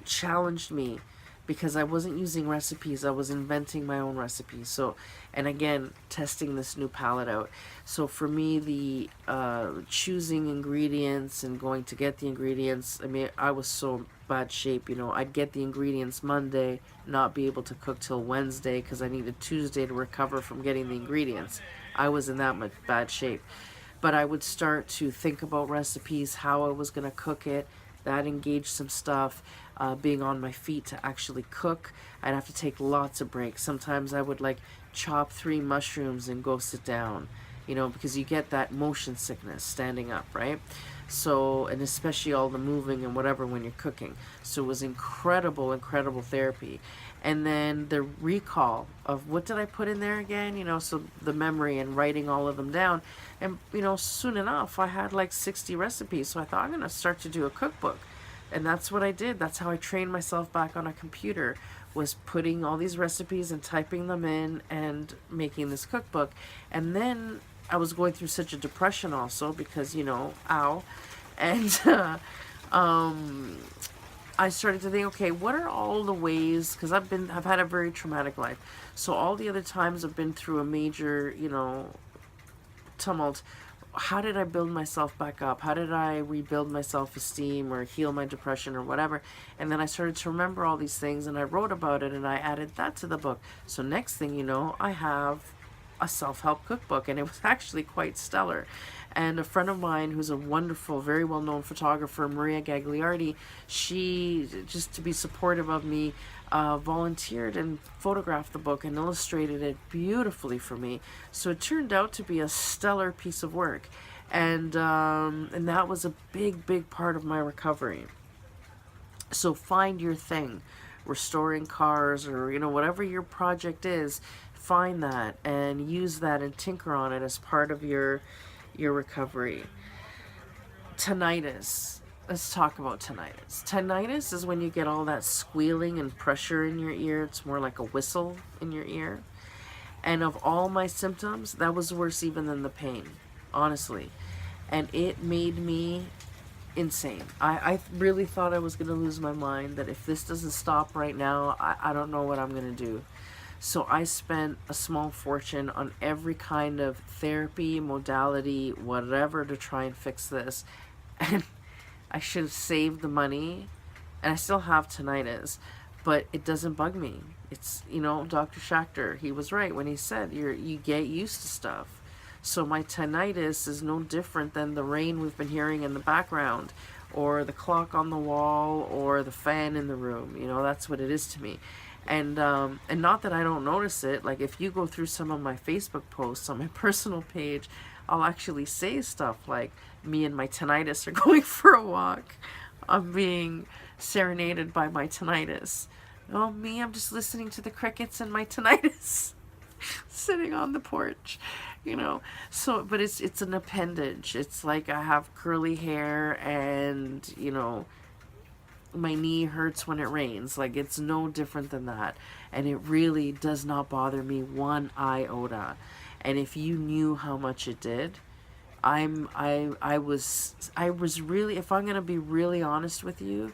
challenged me because I wasn't using recipes. I was inventing my own recipes. So, and again, testing this new palette out. So for me, the choosing ingredients and going to get the ingredients, I mean, I was so bad shape, I'd get the ingredients Monday, not be able to cook till Wednesday because I needed Tuesday to recover from getting the ingredients. I was in that much bad shape. But I would start to think about recipes, how I was going to cook it. That engaged some stuff. Being on my feet to actually cook, I'd have to take lots of breaks. Sometimes I would like chop 3 mushrooms and go sit down, because you get that motion sickness standing up, right? So, and especially all the moving and whatever when you're cooking. So it was incredible therapy. And then the recall of what did I put in there again, so the memory and writing all of them down. And, soon enough, I had like 60 recipes. So I thought, I'm going to start to do a cookbook. And that's what I did. That's how I trained myself back on a computer, was putting all these recipes and typing them in and making this cookbook. And then I was going through such a depression also because, ow. And I started to think, okay, what are all the ways, because I've had a very traumatic life. So all the other times I've been through a major, tumult. How did I build myself back up? How did I rebuild my self-esteem or heal my depression or whatever? And then I started to remember all these things, and I wrote about it, and I added that to the book. So next thing you know, I have a self-help cookbook, and it was actually quite stellar. And a friend of mine who's a wonderful, very well-known photographer, Maria Gagliardi, she, just to be supportive of me, volunteered and photographed the book and illustrated it beautifully for me. So it turned out to be a stellar piece of work. And that was a big part of my recovery. So find your thing. Restoring cars, or whatever your project is, find that and use that and tinker on it as part of your recovery. Tinnitus. Let's talk about tinnitus. Tinnitus is when you get all that squealing and pressure in your ear. It's more like a whistle in your ear. And of all my symptoms, that was worse even than the pain, honestly. And it made me insane. I really thought I was going to lose my mind, that if this doesn't stop right now, I don't know what I'm going to do. So I spent a small fortune on every kind of therapy, modality, whatever, to try and fix this. And I should have saved the money, and I still have tinnitus, but it doesn't bug me. It's, Dr. Schachter, he was right when he said you get used to stuff. So my tinnitus is no different than the rain we've been hearing in the background, or the clock on the wall, or the fan in the room. That's what it is to me. And not that I don't notice it. Like, if you go through some of my Facebook posts on my personal page, I'll actually say stuff like, me and my tinnitus are going for a walk. I'm being serenaded by my tinnitus. Oh, me, I'm just listening to the crickets and my tinnitus. Sitting on the porch, So, but it's an appendage. It's like I have curly hair, and, my knee hurts when it rains. Like, it's no different than that. And it really does not bother me one iota. And if you knew how much it did, I was really, if I'm going to be really honest with you,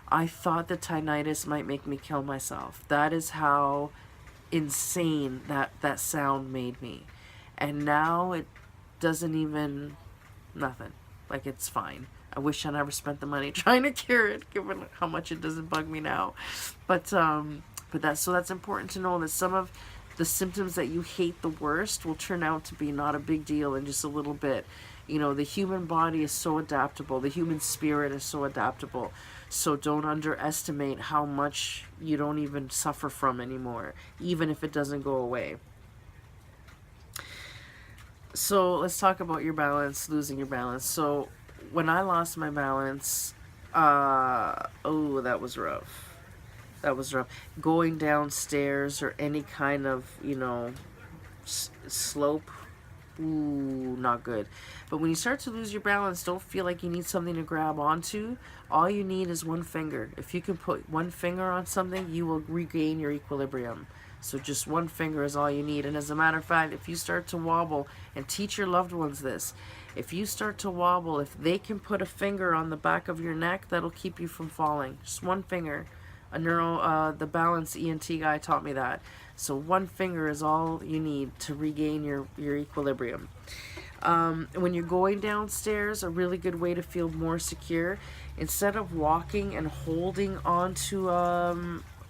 I thought that tinnitus might make me kill myself. That is how insane that sound made me. And now it doesn't even, nothing. Like, it's fine. I wish I never spent the money trying to cure it, given how much it doesn't bug me now. But that's important to know, that some of the symptoms that you hate the worst will turn out to be not a big deal in just a little bit. You know, the human body is so adaptable. The human spirit is so adaptable. So don't underestimate how much you don't even suffer from anymore, even if it doesn't go away. So let's talk about your balance, losing your balance. So when I lost my balance, oh, that was rough. That was rough. Going downstairs or any kind of, you know, slope, ooh, not good. But when you start to lose your balance, don't feel like you need something to grab onto. All you need is one finger. If you can put one finger on something, you will regain your equilibrium. So just one finger is all you need. And as a matter of fact, if you start to wobble, and teach your loved ones this, if you start to wobble, if they can put a finger on the back of your neck, that'll keep you from falling. Just one finger. The balance ENT guy taught me that. So one finger is all you need to regain your equilibrium. When you're going downstairs, a really good way to feel more secure, instead of walking and holding onto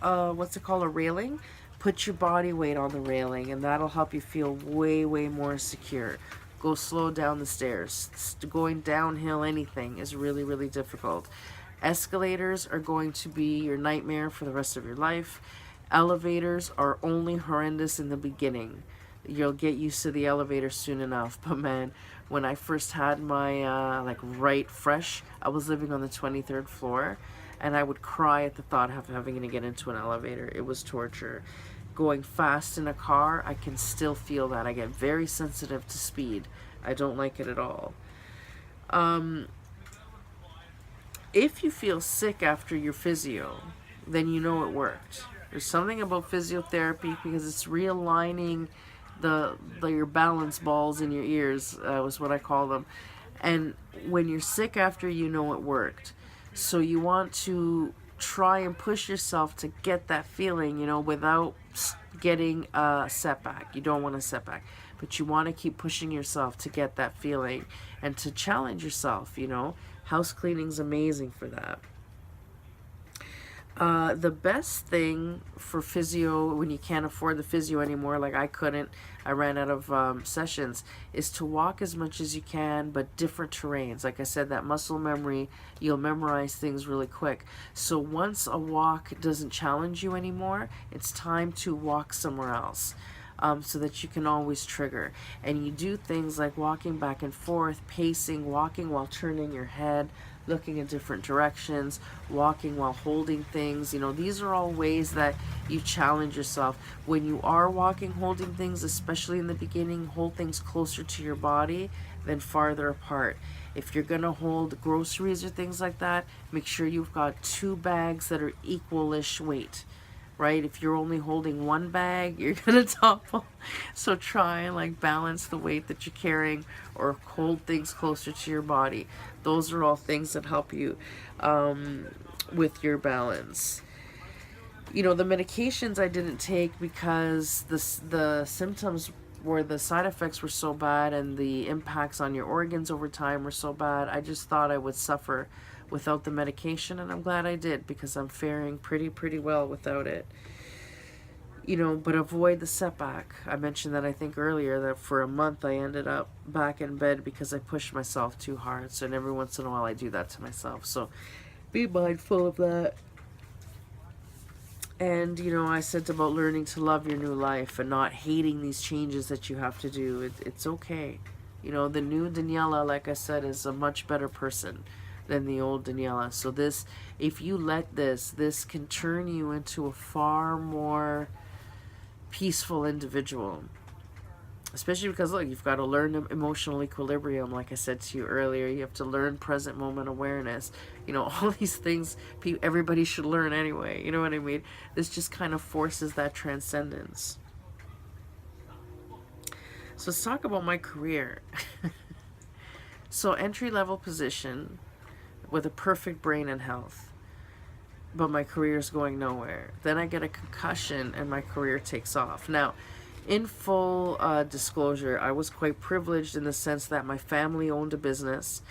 what's it called, a railing, put your body weight on the railing, and that'll help you feel way, way more secure. Go slow down the stairs. Going downhill anything is really, really difficult. Escalators are going to be your nightmare for the rest of your life. Elevators are only horrendous in the beginning. You'll get used to the elevator soon enough. But man, when I first had my right fresh, I was living on the 23rd floor, and I would cry at the thought of having to get into an elevator. It was torture. Going fast in a car, I can still feel that. I get very sensitive to speed. I don't like it at all. If you feel sick after your physio, then you know it worked. There's something about physiotherapy, because it's realigning your balance balls in your ears, was what I call them. And when you're sick after, you know it worked. So you want to try and push yourself to get that feeling, you know, without getting a setback. You don't want a setback, but you want to keep pushing yourself to get that feeling and to challenge yourself, you know. House cleaning's amazing for that. The best thing for physio, when you can't afford the physio anymore, like I couldn't, I ran out of sessions, is to walk as much as you can, but different terrains. Like I said, that muscle memory, you'll memorize things really quick. So once a walk doesn't challenge you anymore, it's time to walk somewhere else. So that you can always trigger. And you do things like walking back and forth, pacing, walking while turning your head, looking in different directions, walking while holding things. You know, these are all ways that you challenge yourself. When you are walking, holding things, especially in the beginning, hold things closer to your body than farther apart. If you're going to hold groceries or things like that, make sure you've got 2 bags that are equalish weight. Right? If you're only holding 1 bag, you're gonna topple. So try and like balance the weight that you're carrying, or hold things closer to your body. Those are all things that help you with your balance. You know, the medications I didn't take because the symptoms where the side effects were so bad and the impacts on your organs over time were so bad. I just thought I would suffer without the medication, and I'm glad I did, because I'm faring pretty well without it. You know, but avoid the setback. I mentioned that I think earlier, that for a month I ended up back in bed because I pushed myself too hard. So, and every once in a while I do that to myself. So be mindful of that. And, you know, I said about learning to love your new life and not hating these changes that you have to do. It's okay. You know, the new Daniela, like I said, is a much better person than the old Daniela. So this, if you let this can turn you into a far more peaceful individual. Especially because, look, you've got to learn emotional equilibrium, like I said to you earlier. You have to learn present moment awareness. You know, all these things everybody should learn anyway. You know what I mean? This just kind of forces that transcendence. So let's talk about my career. So entry-level position with a perfect brain and health, but my career is going nowhere. Then I get a concussion and my career takes off. Now, in full disclosure, I was quite privileged in the sense that my family owned a business,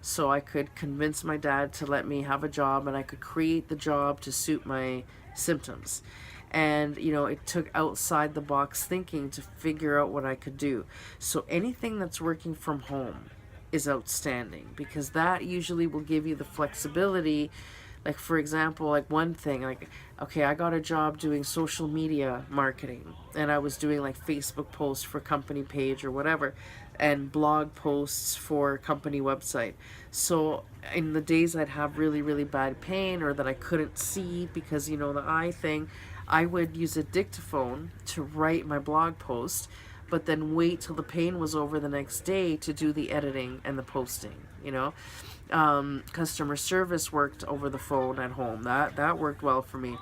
so I could convince my dad to let me have a job, and I could create the job to suit my symptoms. And it took outside the box thinking to figure out what I could do. So anything that's working from home is outstanding, because that usually will give you the flexibility. Like, for example, like one thing, like, okay, I got a job doing social media marketing, and I was doing like Facebook posts for company page or whatever, and blog posts for company website. So in the days I'd have really, really bad pain, or that I couldn't see because, the eye thing, I would use a dictaphone to write my blog post, but then wait till the pain was over the next day to do the editing and the posting. Customer service worked over the phone at home. That worked well for me.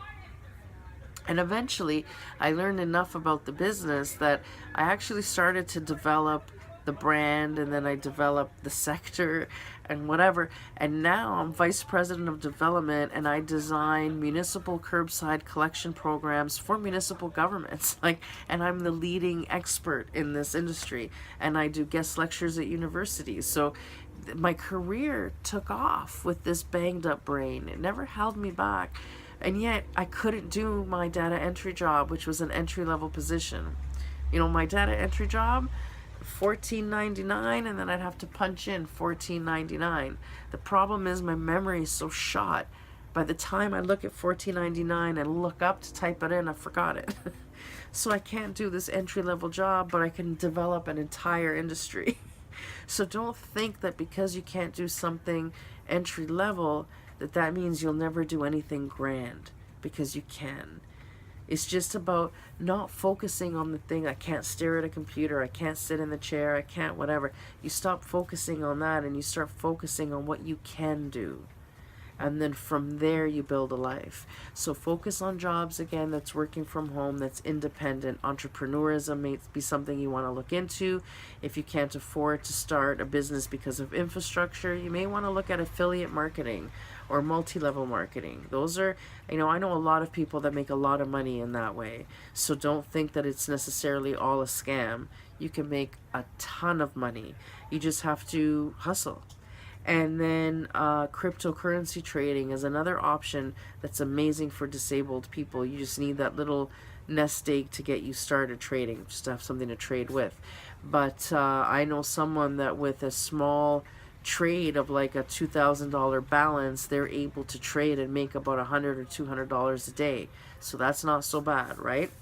And eventually I learned enough about the business that I actually started to develop the brand, and then I developed the sector and whatever. And now I'm vice president of development, and I design municipal curbside collection programs for municipal governments. And I'm the leading expert in this industry, and I do guest lectures at universities. So my career took off with this banged up brain. It never held me back. And yet I couldn't do my data entry job, which was an entry level position. My data entry job, $14.99, and then I'd have to punch in $14.99. The problem is my memory is so shot. By the time I look at $14.99 and look up to type it in, I forgot it. So I can't do this entry level job, but I can develop an entire industry. So don't think that because you can't do something entry level, that means you'll never do anything grand, because you can. It's just about not focusing on the thing. I can't stare at a computer, I can't sit in the chair, I can't whatever. You stop focusing on that, and you start focusing on what you can do. And then from there you build a life. So focus on jobs, again, that's working from home, that's independent. Entrepreneurism may be something you want to look into. If you can't afford to start a business because of infrastructure, you may want to look at affiliate marketing or multi-level marketing. Those are, I know a lot of people that make a lot of money in that way. So don't think that it's necessarily all a scam. You can make a ton of money. You just have to hustle. And then cryptocurrency trading is another option that's amazing for disabled people. You just need that little nest egg to get you started trading, just to have something to trade with. But I know someone that with a small trade of like a $2,000 balance, they're able to trade and make about $100 or $200 a day. So that's not so bad, right?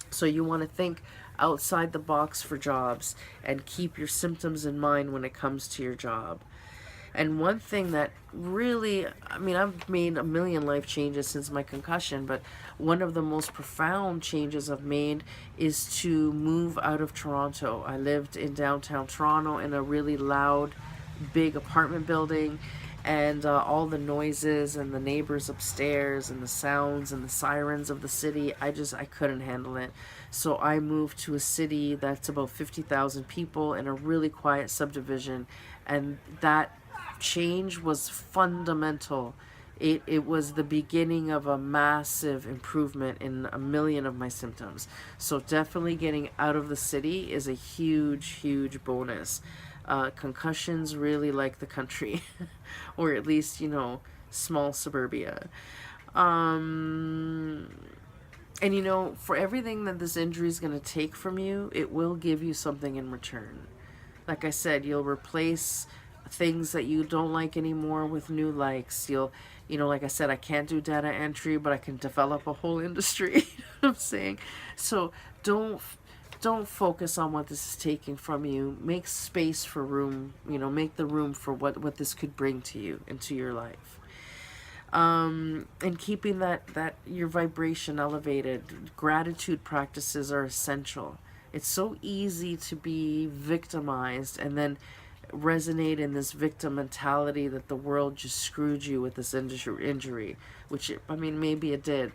So you want to think outside the box for jobs, and keep your symptoms in mind when it comes to your job. And one thing that really, I've made a million life changes since my concussion, but one of the most profound changes I've made is to move out of Toronto. I lived in downtown Toronto in a really loud, big apartment building, and all the noises and the neighbors upstairs and the sounds and the sirens of the city, I couldn't handle it. So I moved to a city that's about 50,000 people in a really quiet subdivision, and that change was fundamental. It was the beginning of a massive improvement in a million of my symptoms. So definitely getting out of the city is a huge bonus. Concussions really like the country, or at least, small suburbia. And for everything that this injury is going to take from you, it will give you something in return. Like I said, you'll replace things that you don't like anymore with new likes. Like I said, I can't do data entry, but I can develop a whole industry. You know what I'm saying? So don't focus on what this is taking from you. Make space for room, make the room for what this could bring to you into your life. And keeping that your vibration elevated. Gratitude practices are essential. It's so easy to be victimized and then resonate in this victim mentality that the world just screwed you with this injury, which, maybe it did.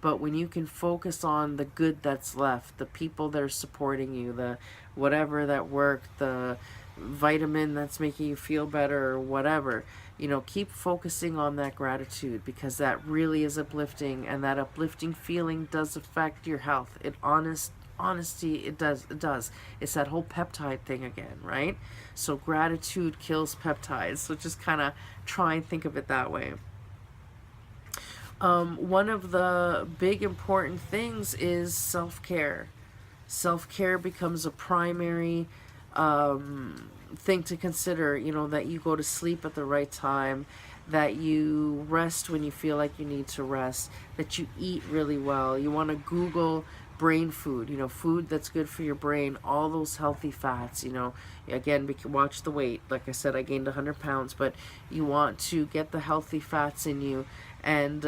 But when you can focus on the good that's left, the people that are supporting you, the whatever that worked, the vitamin that's making you feel better or whatever, keep focusing on that gratitude, because that really is uplifting, and that uplifting feeling does affect your health. It honesty, it does. It's that whole peptide thing again, right? So gratitude kills peptides. So just kind of try and think of it that way. One of the big important things is self-care. Self-care becomes a primary thing to consider, that you go to sleep at the right time, that you rest when you feel like you need to rest, that you eat really well. You want to Google brain food, food that's good for your brain, all those healthy fats, again, watch the weight. Like I said, I gained 100 pounds, but you want to get the healthy fats in you, and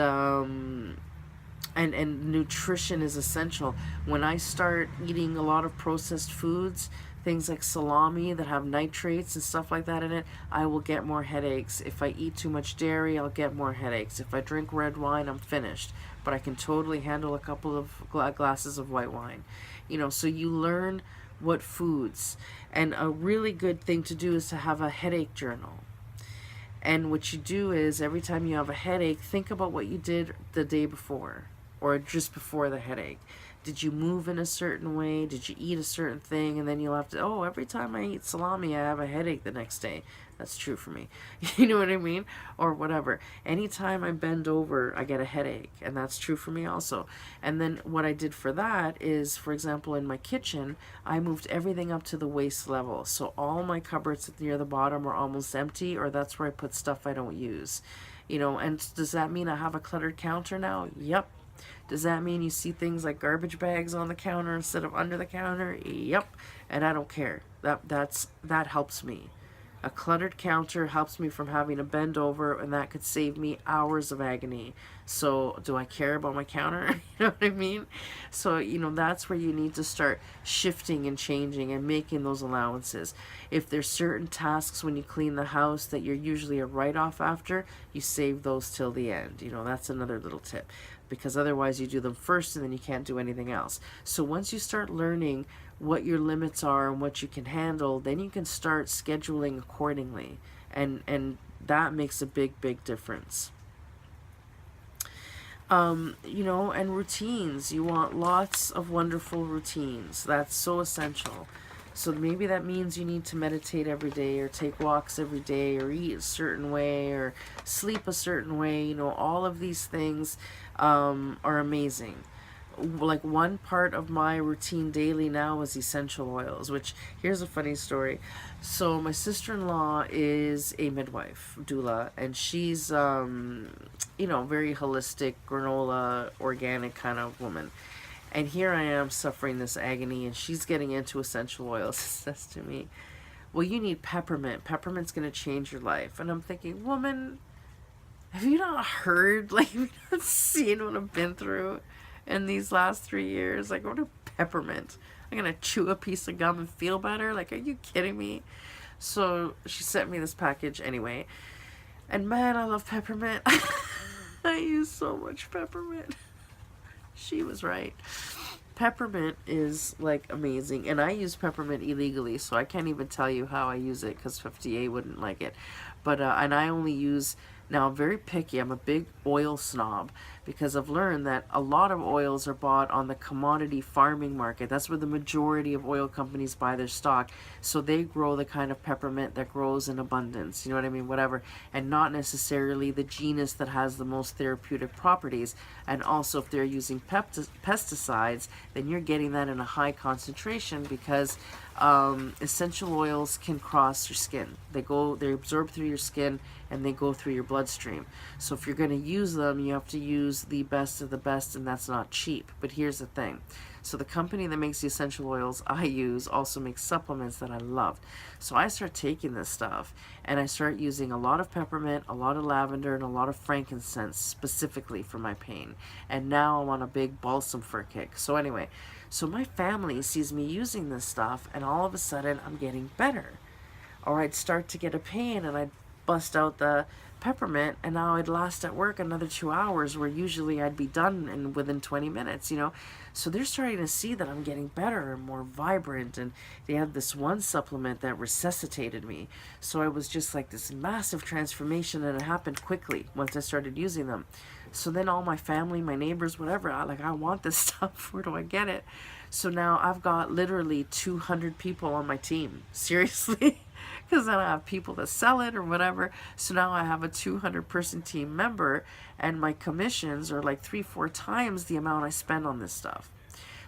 nutrition is essential. When I start eating a lot of processed foods, things like salami that have nitrates and stuff like that in it, I will get more headaches. If I eat too much dairy, I'll get more headaches. If I drink red wine, I'm finished. But I can totally handle a couple of glasses of white wine. So you learn what foods. And a really good thing to do is to have a headache journal. And what you do is every time you have a headache, think about what you did the day before or just before the headache. Did you move in a certain way? Did you eat a certain thing? And then you'll have to, every time I eat salami, I have a headache the next day. That's true for me. You know what I mean? Or whatever. Anytime I bend over, I get a headache. And that's true for me also. And then what I did for that is, for example, in my kitchen, I moved everything up to the waist level. So all my cupboards near the bottom are almost empty, or that's where I put stuff I don't use. And does that mean I have a cluttered counter now? Yep. Does that mean you see things like garbage bags on the counter instead of under the counter? Yep. And I don't care. That helps me. A cluttered counter helps me from having to bend over, and that could save me hours of agony. So do I care about my counter? You know what I mean? So, that's where you need to start shifting and changing and making those allowances. If there's certain tasks when you clean the house that you're usually a write-off after, you save those till the end. That's another little tip. Because otherwise you do them first and then you can't do anything else. So once you start learning what your limits are and what you can handle, then you can start scheduling accordingly. And that makes a big difference. And routines. You want lots of wonderful routines. That's so essential. So maybe that means you need to meditate every day, or take walks every day, or eat a certain way, or sleep a certain way. All of these things are amazing. Like one part of my routine daily now is essential oils, which, here's a funny story. So my sister-in-law is a midwife, doula, and she's, very holistic, granola, organic kind of woman. And here I am suffering this agony, and she's getting into essential oils. Says to me, well, you need peppermint. Peppermint's going to change your life. And I'm thinking, woman, have you not heard? Have you not seen what I've been through in these last 3 years? What a peppermint. I'm going to chew a piece of gum and feel better? Are you kidding me? So she sent me this package anyway. And man, I love peppermint. I use so much peppermint. She was right. Peppermint is amazing, and I use peppermint illegally, so I can't even tell you how I use it because 50A wouldn't like it. But and I only use, now I'm very picky. I'm a big oil snob because I've learned that a lot of oils are bought on the commodity farming market. That's where the majority of oil companies buy their stock. So they grow the kind of peppermint that grows in abundance, you know what I mean, whatever, and not necessarily the genus that has the most therapeutic properties. And also, if they're using pesticides, then you're getting that in a high concentration because essential oils can cross your skin. They absorb through your skin and they go through your bloodstream. So if you're going to use them, you have to use the best of the best, and that's not cheap. But here's the thing. So the company that makes the essential oils I use also makes supplements that I love. So I start taking this stuff, and I start using a lot of peppermint, a lot of lavender, and a lot of frankincense specifically for my pain. And now I'm on a big balsam fir kick. So anyway, so my family sees me using this stuff, and all of a sudden I'm getting better. Or I'd start to get a pain, and I'd bust out the peppermint, and now I'd last at work another 2 hours, where usually I'd be done within 20 minutes, So they're starting to see that I'm getting better and more vibrant, and they had this one supplement that resuscitated me. So I was just this massive transformation, and it happened quickly once I started using them. So then all my family, my neighbors, whatever, I want this stuff. Where do I get it? So now I've got literally 200 people on my team. Seriously. Because then I have people that sell it or whatever. So now I have a 200-person team member, and my commissions are like 3-4 times the amount I spend on this stuff.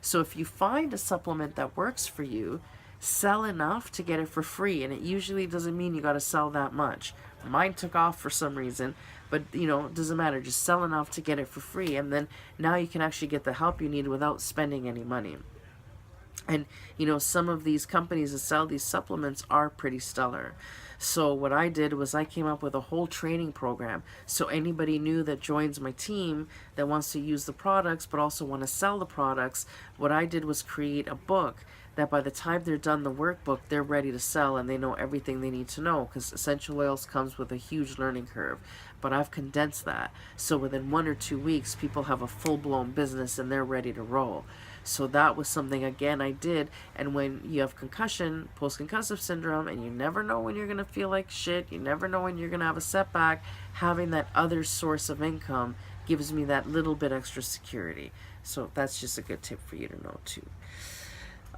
So if you find a supplement that works for you, sell enough to get it for free. And it usually doesn't mean you got to sell that much. Mine took off for some reason, but you know, it doesn't matter. Just sell enough to get it for free, and then now you can actually get the help you need without spending any money. And you know, some of these companies that sell these supplements are pretty stellar. So what I did was I came up with a whole training program. So anybody new that joins my team that wants to use the products but also want to sell the products, what I did was create a book that by the time they're done the workbook, they're ready to sell and they know everything they need to know, because essential oils comes with a huge learning curve. But I've condensed that. So within 1 or 2 weeks, people have a full-blown business and they're ready to roll. So that was something, again, I did. And when you have concussion, post-concussive syndrome, and you never know when you're going to feel like shit, you never know when you're going to have a setback, having that other source of income gives me that little bit extra security. So that's just a good tip for you to know too.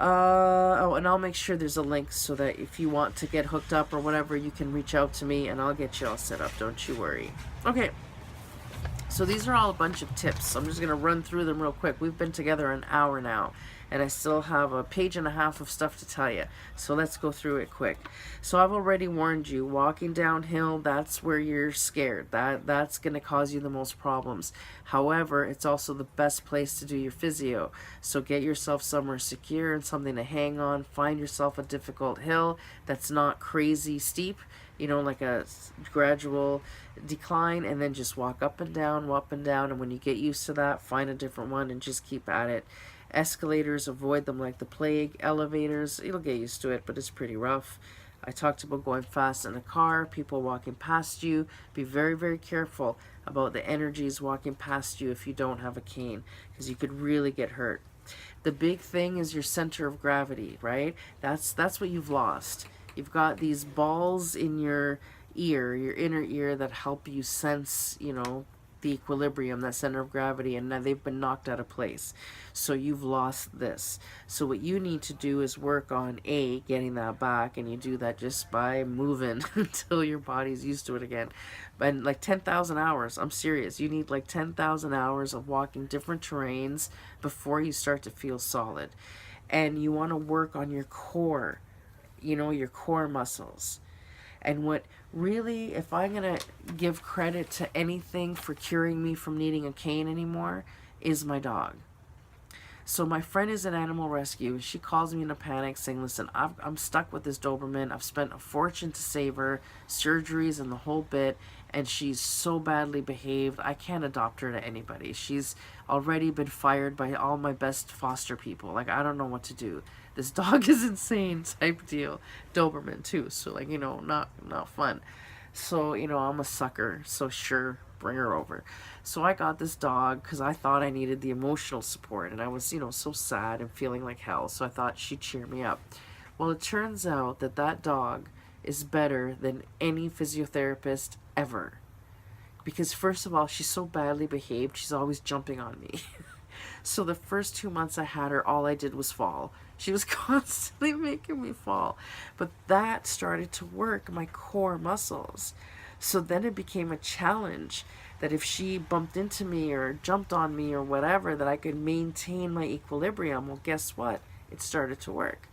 Oh, and I'll make sure there's a link so that if you want to get hooked up or whatever, you can reach out to me and I'll get you all set up. Don't you worry. Okay. So these are all a bunch of tips. I'm just going to run through them real quick. We've been together an hour now, and I still have a page and a half of stuff to tell you. So let's go through it quick. So I've already warned you, walking downhill, that's where you're scared. That's going to cause you the most problems. However, it's also the best place to do your physio. So get yourself somewhere secure and something to hang on. Find yourself a difficult hill that's not crazy steep, you know, like a gradual decline, and then just walk up and down, and when you get used to that, find a different one and just keep at it. Escalators, avoid them like the plague. Elevators, you'll get used to it, but it's pretty rough. I talked about going fast in a car, people walking past you. Be very, very careful about the energies walking past you if you don't have a cane, because you could really get hurt. The big thing is your center of gravity, right? That's what you've lost. You've got these balls in your ear, your inner ear, that help you sense, you know, the equilibrium, that center of gravity, and now they've been knocked out of place. So you've lost this. So what you need to do is work on getting that back, and you do that just by moving until your body's used to it again. And like 10,000 hours, I'm serious. You need like 10,000 hours of walking different terrains before you start to feel solid. And you want to work on your core, you know, your core muscles. And what really, if I'm going to give credit to anything for curing me from needing a cane anymore, is my dog. So my friend is an animal rescue. She calls me in a panic saying, listen, I'm stuck with this Doberman. I've spent a fortune to save her, surgeries and the whole bit, and she's so badly behaved, I can't adopt her to anybody. She's already been fired by all my best foster people. Like, I don't know what to do. This dog is insane type deal. Doberman too, so like, you know, not fun. So, you know, I'm a sucker, so sure, bring her over. So I got this dog because I thought I needed the emotional support, and I was, you know, so sad and feeling like hell, so I thought she'd cheer me up. Well, it turns out that that dog is better than any physiotherapist ever. Because first of all, she's so badly behaved, she's always jumping on me. So the first 2 months I had her, all I did was fall. She was constantly making me fall. But that started to work my core muscles. So then it became a challenge that if she bumped into me or jumped on me or whatever, that I could maintain my equilibrium. Well, guess what? It started to work.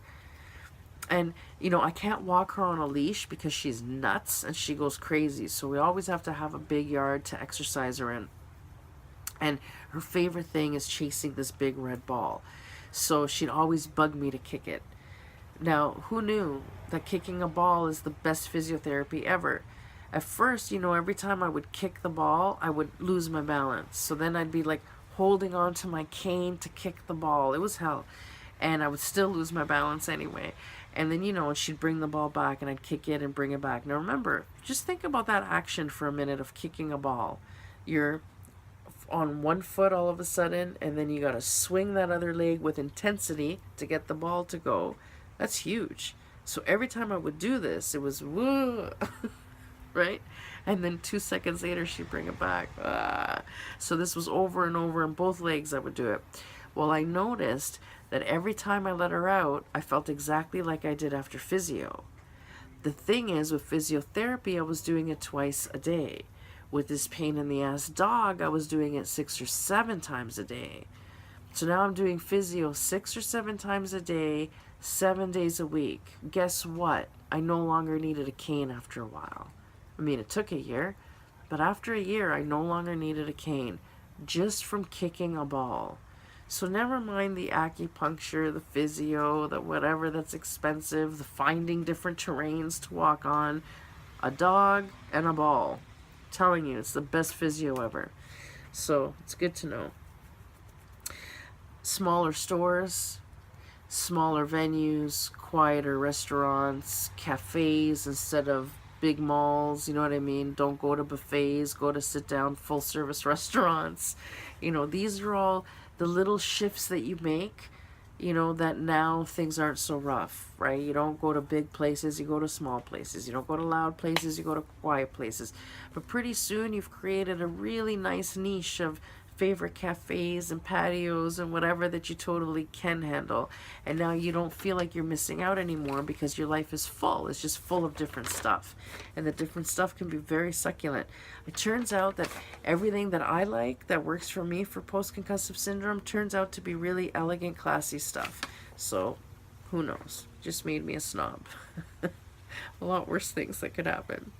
And, you know, I can't walk her on a leash because she's nuts and she goes crazy. So we always have to have a big yard to exercise her in. And her favorite thing is chasing this big red ball. So she'd always bug me to kick it. Now, who knew that kicking a ball is the best physiotherapy ever? At first, you know, every time I would kick the ball, I would lose my balance. So then I'd be like holding on to my cane to kick the ball. It was hell. And I would still lose my balance anyway. And then, you know, she'd bring the ball back and I'd kick it and bring it back. Now remember, just think about that action for a minute of kicking a ball. You're on one foot all of a sudden, and then you got to swing that other leg with intensity to get the ball to go. That's huge. So every time I would do this, it was woo, right? And then 2 seconds later, she'd bring it back. So this was over and over, and both legs I would do it. Well, I noticed that every time I let her out, I felt exactly like I did after physio. The thing is, with physiotherapy, I was doing it twice a day. With this pain in the ass dog, I was doing it 6 or 7 times a day. So now I'm doing physio 6 or 7 times a day, 7 days a week. Guess what? I no longer needed a cane after a while. I mean, it took a year, but after a year, I no longer needed a cane just from kicking a ball. So never mind the acupuncture, the physio, the whatever that's expensive, the finding different terrains to walk on. A dog and a ball. I'm telling you, it's the best physio ever. So it's good to know. Smaller stores, smaller venues, quieter restaurants, cafes instead of big malls, you know what I mean? Don't go to buffets, go to sit down full service restaurants. You know, these are all the little shifts that you make, you know, that now things aren't so rough, right? You don't go to big places, you go to small places. You don't go to loud places, you go to quiet places. But pretty soon you've created a really nice niche of favorite cafes and patios and whatever that you totally can handle. And now you don't feel like you're missing out anymore because your life is full. It's just full of different stuff. And the different stuff can be very succulent. It turns out that everything that I like that works for me for post-concussive syndrome turns out to be really elegant, classy stuff. So, who knows? Just made me a snob. A lot worse things that could happen.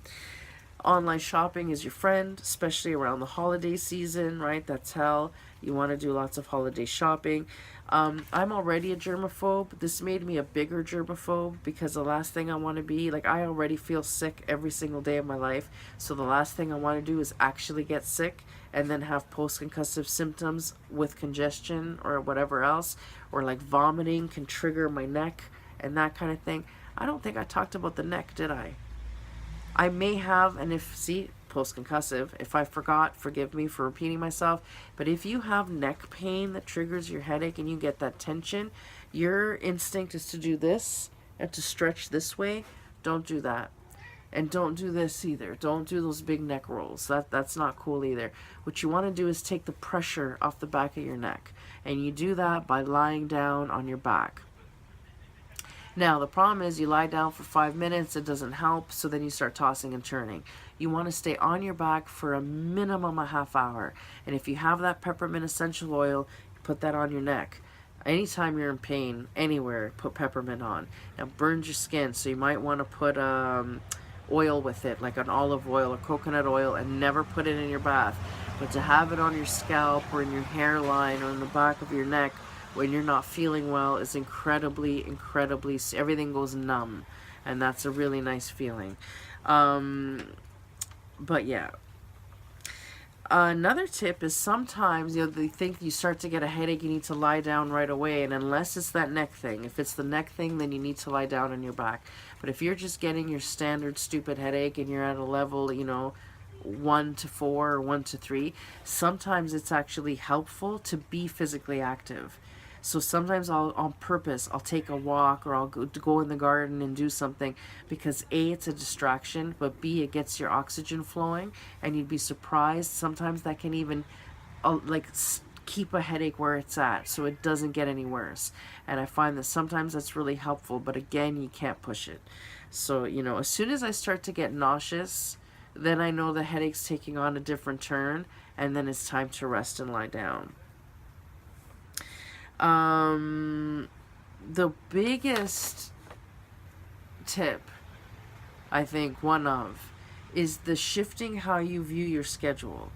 Online shopping is your friend, especially around the holiday season, right? That's hell. You want to do lots of holiday shopping. I'm already a germaphobe. This made me a bigger germaphobe because the last thing I want to be, like, I already feel sick every single day of my life. So the last thing I want to do is actually get sick and then have post-concussive symptoms with congestion or whatever else, or like vomiting can trigger my neck and that kind of thing. I don't think I talked about the neck, did I? I may have, and if, see, post-concussive, if I forgot, forgive me for repeating myself, but if you have neck pain that triggers your headache and you get that tension, your instinct is to do this and to stretch this way. Don't do that. And don't do this either. Don't do those big neck rolls. That's not cool either. What you want to do is take the pressure off the back of your neck. And you do that by lying down on your back. Now, the problem is you lie down for 5 minutes, it doesn't help, so then you start tossing and turning. You want to stay on your back for a minimum a half hour. And if you have that peppermint essential oil, put that on your neck. Anytime you're in pain, anywhere, put peppermint on. Now, it burns your skin, so you might want to put oil with it, like an olive oil or coconut oil, and never put it in your bath. But to have it on your scalp or in your hairline or in the back of your neck, when you're not feeling well, is incredibly, everything goes numb, and that's a really nice feeling. But yeah. Another tip is sometimes, you know, they think you start to get a headache, you need to lie down right away, and unless it's that neck thing, if it's the neck thing, then you need to lie down on your back. But if you're just getting your standard stupid headache and you're at a level, you know, 1 to 4 or 1 to 3, sometimes it's actually helpful to be physically active. So sometimes on purpose, I'll take a walk or I'll go in the garden and do something because A, it's a distraction, but B, it gets your oxygen flowing, and you'd be surprised. Sometimes that can even keep a headache where it's at so it doesn't get any worse. And I find that sometimes that's really helpful, but again, you can't push it. So, you know, as soon as I start to get nauseous, then I know the headache's taking on a different turn, and then it's time to rest and lie down. The biggest tip, I think, is the shifting how you view your schedule.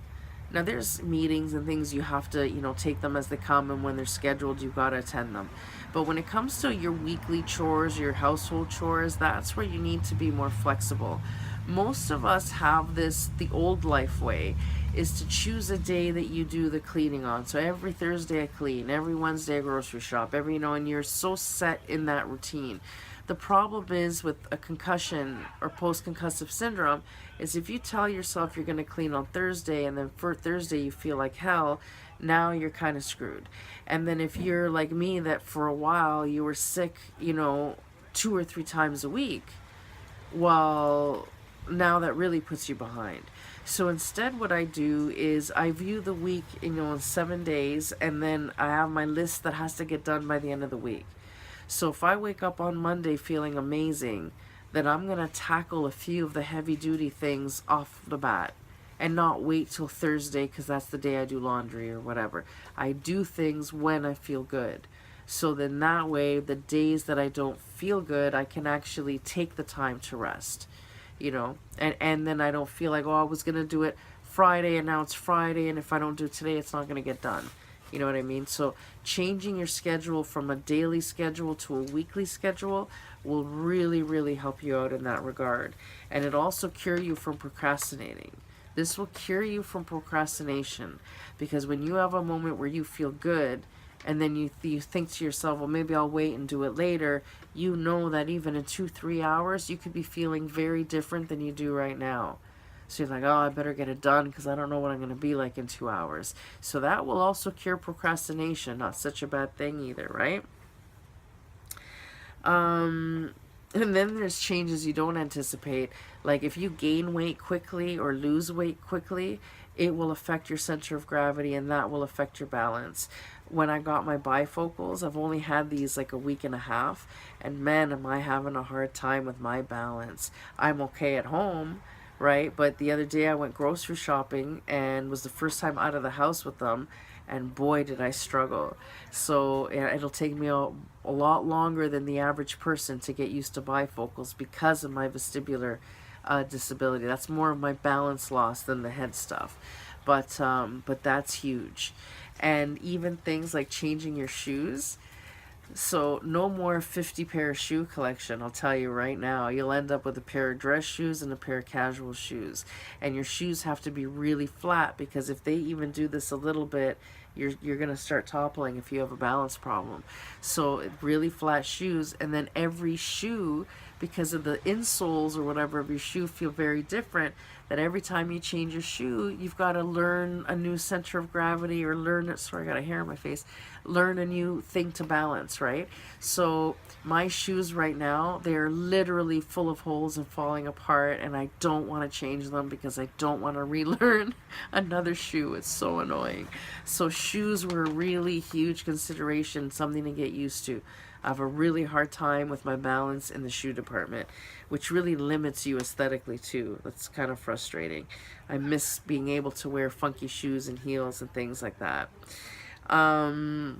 Now, there's meetings and things you have to, you know, take them as they come, and when they're scheduled, you've got to attend them. But when it comes to your weekly chores, your household chores, that's where you need to be more flexible. Most of us have this, the old life way, is to choose a day that you do the cleaning on. So every Thursday I clean, every Wednesday I grocery shop, every, you know, and you're so set in that routine. The problem is with a concussion or post-concussive syndrome is if you tell yourself you're going to clean on Thursday and then for Thursday you feel like hell, now you're kind of screwed. And then if you're like me, that for a while you were sick, you know, 2 or 3 times a week, well, now that really puts you behind. So instead what I do is I view the week, in 7 days, and then I have my list that has to get done by the end of the week. So if I wake up on Monday feeling amazing, then I'm going to tackle a few of the heavy duty things off the bat and not wait till Thursday because that's the day I do laundry or whatever. I do things when I feel good. So then that way, the days that I don't feel good, I can actually take the time to rest, and then I don't feel like, oh, I was going to do it Friday and now it's Friday, and if I don't do it today, it's not going to get done. You know what I mean? So changing your schedule from a daily schedule to a weekly schedule will really, really help you out in that regard. And it also cure you from procrastinating. This will cure you from procrastination, because when you have a moment where you feel good and then you think to yourself, well, maybe I'll wait and do it later, you know that even in 2-3 hours, you could be feeling very different than you do right now. So you're like, oh, I better get it done because I don't know what I'm going to be like in 2 hours. So that will also cure procrastination. Not such a bad thing either, right? And then there's changes you don't anticipate. Like if you gain weight quickly or lose weight quickly, it will affect your center of gravity, and that will affect your balance. When I got my bifocals, I've only had these like a week and a half, and man, am I having a hard time with my balance. I'm okay at home, right? But the other day I went grocery shopping and was the first time out of the house with them, and boy did I struggle. So it'll take me a lot longer than the average person to get used to bifocals because of my vestibular disability. That's more of my balance loss than the head stuff, but that's huge. And even things like changing your shoes. So no more 50 pair of shoe collection, I'll tell you right now. You'll end up with a pair of dress shoes and a pair of casual shoes. And your shoes have to be really flat, because if they even do this a little bit, you're going to start toppling if you have a balance problem. So really flat shoes, and then every shoe, because of the insoles or whatever of your shoe feel very different, that every time you change your shoe, you've got to learn a new center of gravity, or sorry, I got a hair in my face, learn a new thing to balance, right? So my shoes right now, they're literally full of holes and falling apart, and I don't want to change them because I don't want to relearn another shoe. It's so annoying. So shoes were a really huge consideration, something to get used to. I have a really hard time with my balance in the shoe department, which really limits you aesthetically too. That's kind of frustrating. I miss being able to wear funky shoes and heels and things like that. I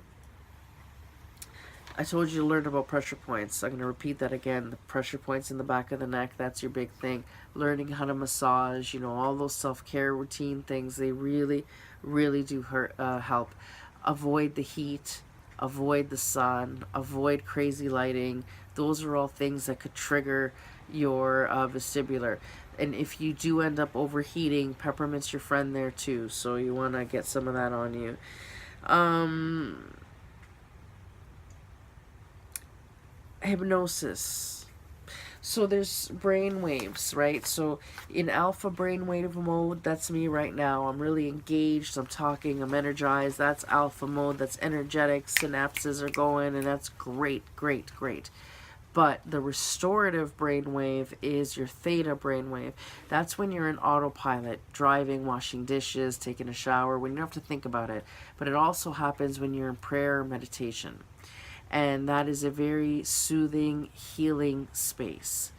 told you to learn about pressure points. I'm going to repeat that again. The pressure points in the back of the neck, that's your big thing. Learning how to massage, all those self-care routine things, they really, really do help. Avoid the heat. Avoid the sun, avoid crazy lighting. Those are all things that could trigger your vestibular. And if you do end up overheating, peppermint's your friend there too. So you want to get some of that on you. Hypnosis. So there's brain waves, right? So in alpha brainwave mode, that's me right now. I'm really engaged, I'm talking, I'm energized. That's alpha mode, that's energetic, synapses are going, and that's great, great, great. But the restorative brainwave is your theta brainwave. That's when you're in autopilot, driving, washing dishes, taking a shower, when you don't have to think about it. But it also happens when you're in prayer or meditation. And that is a very soothing, healing space.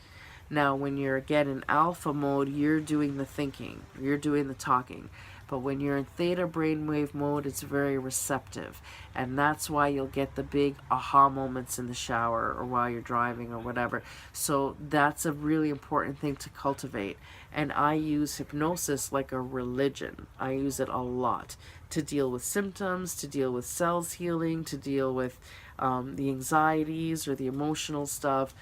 Now, when you're again in alpha mode, you're doing the thinking, you're doing the talking. But when you're in theta brainwave mode, it's very receptive. And that's why you'll get the big aha moments in the shower or while you're driving or whatever. So that's a really important thing to cultivate. And I use hypnosis like a religion. I use it a lot to deal with symptoms, to deal with cells healing, to deal with the anxieties or the emotional stuff.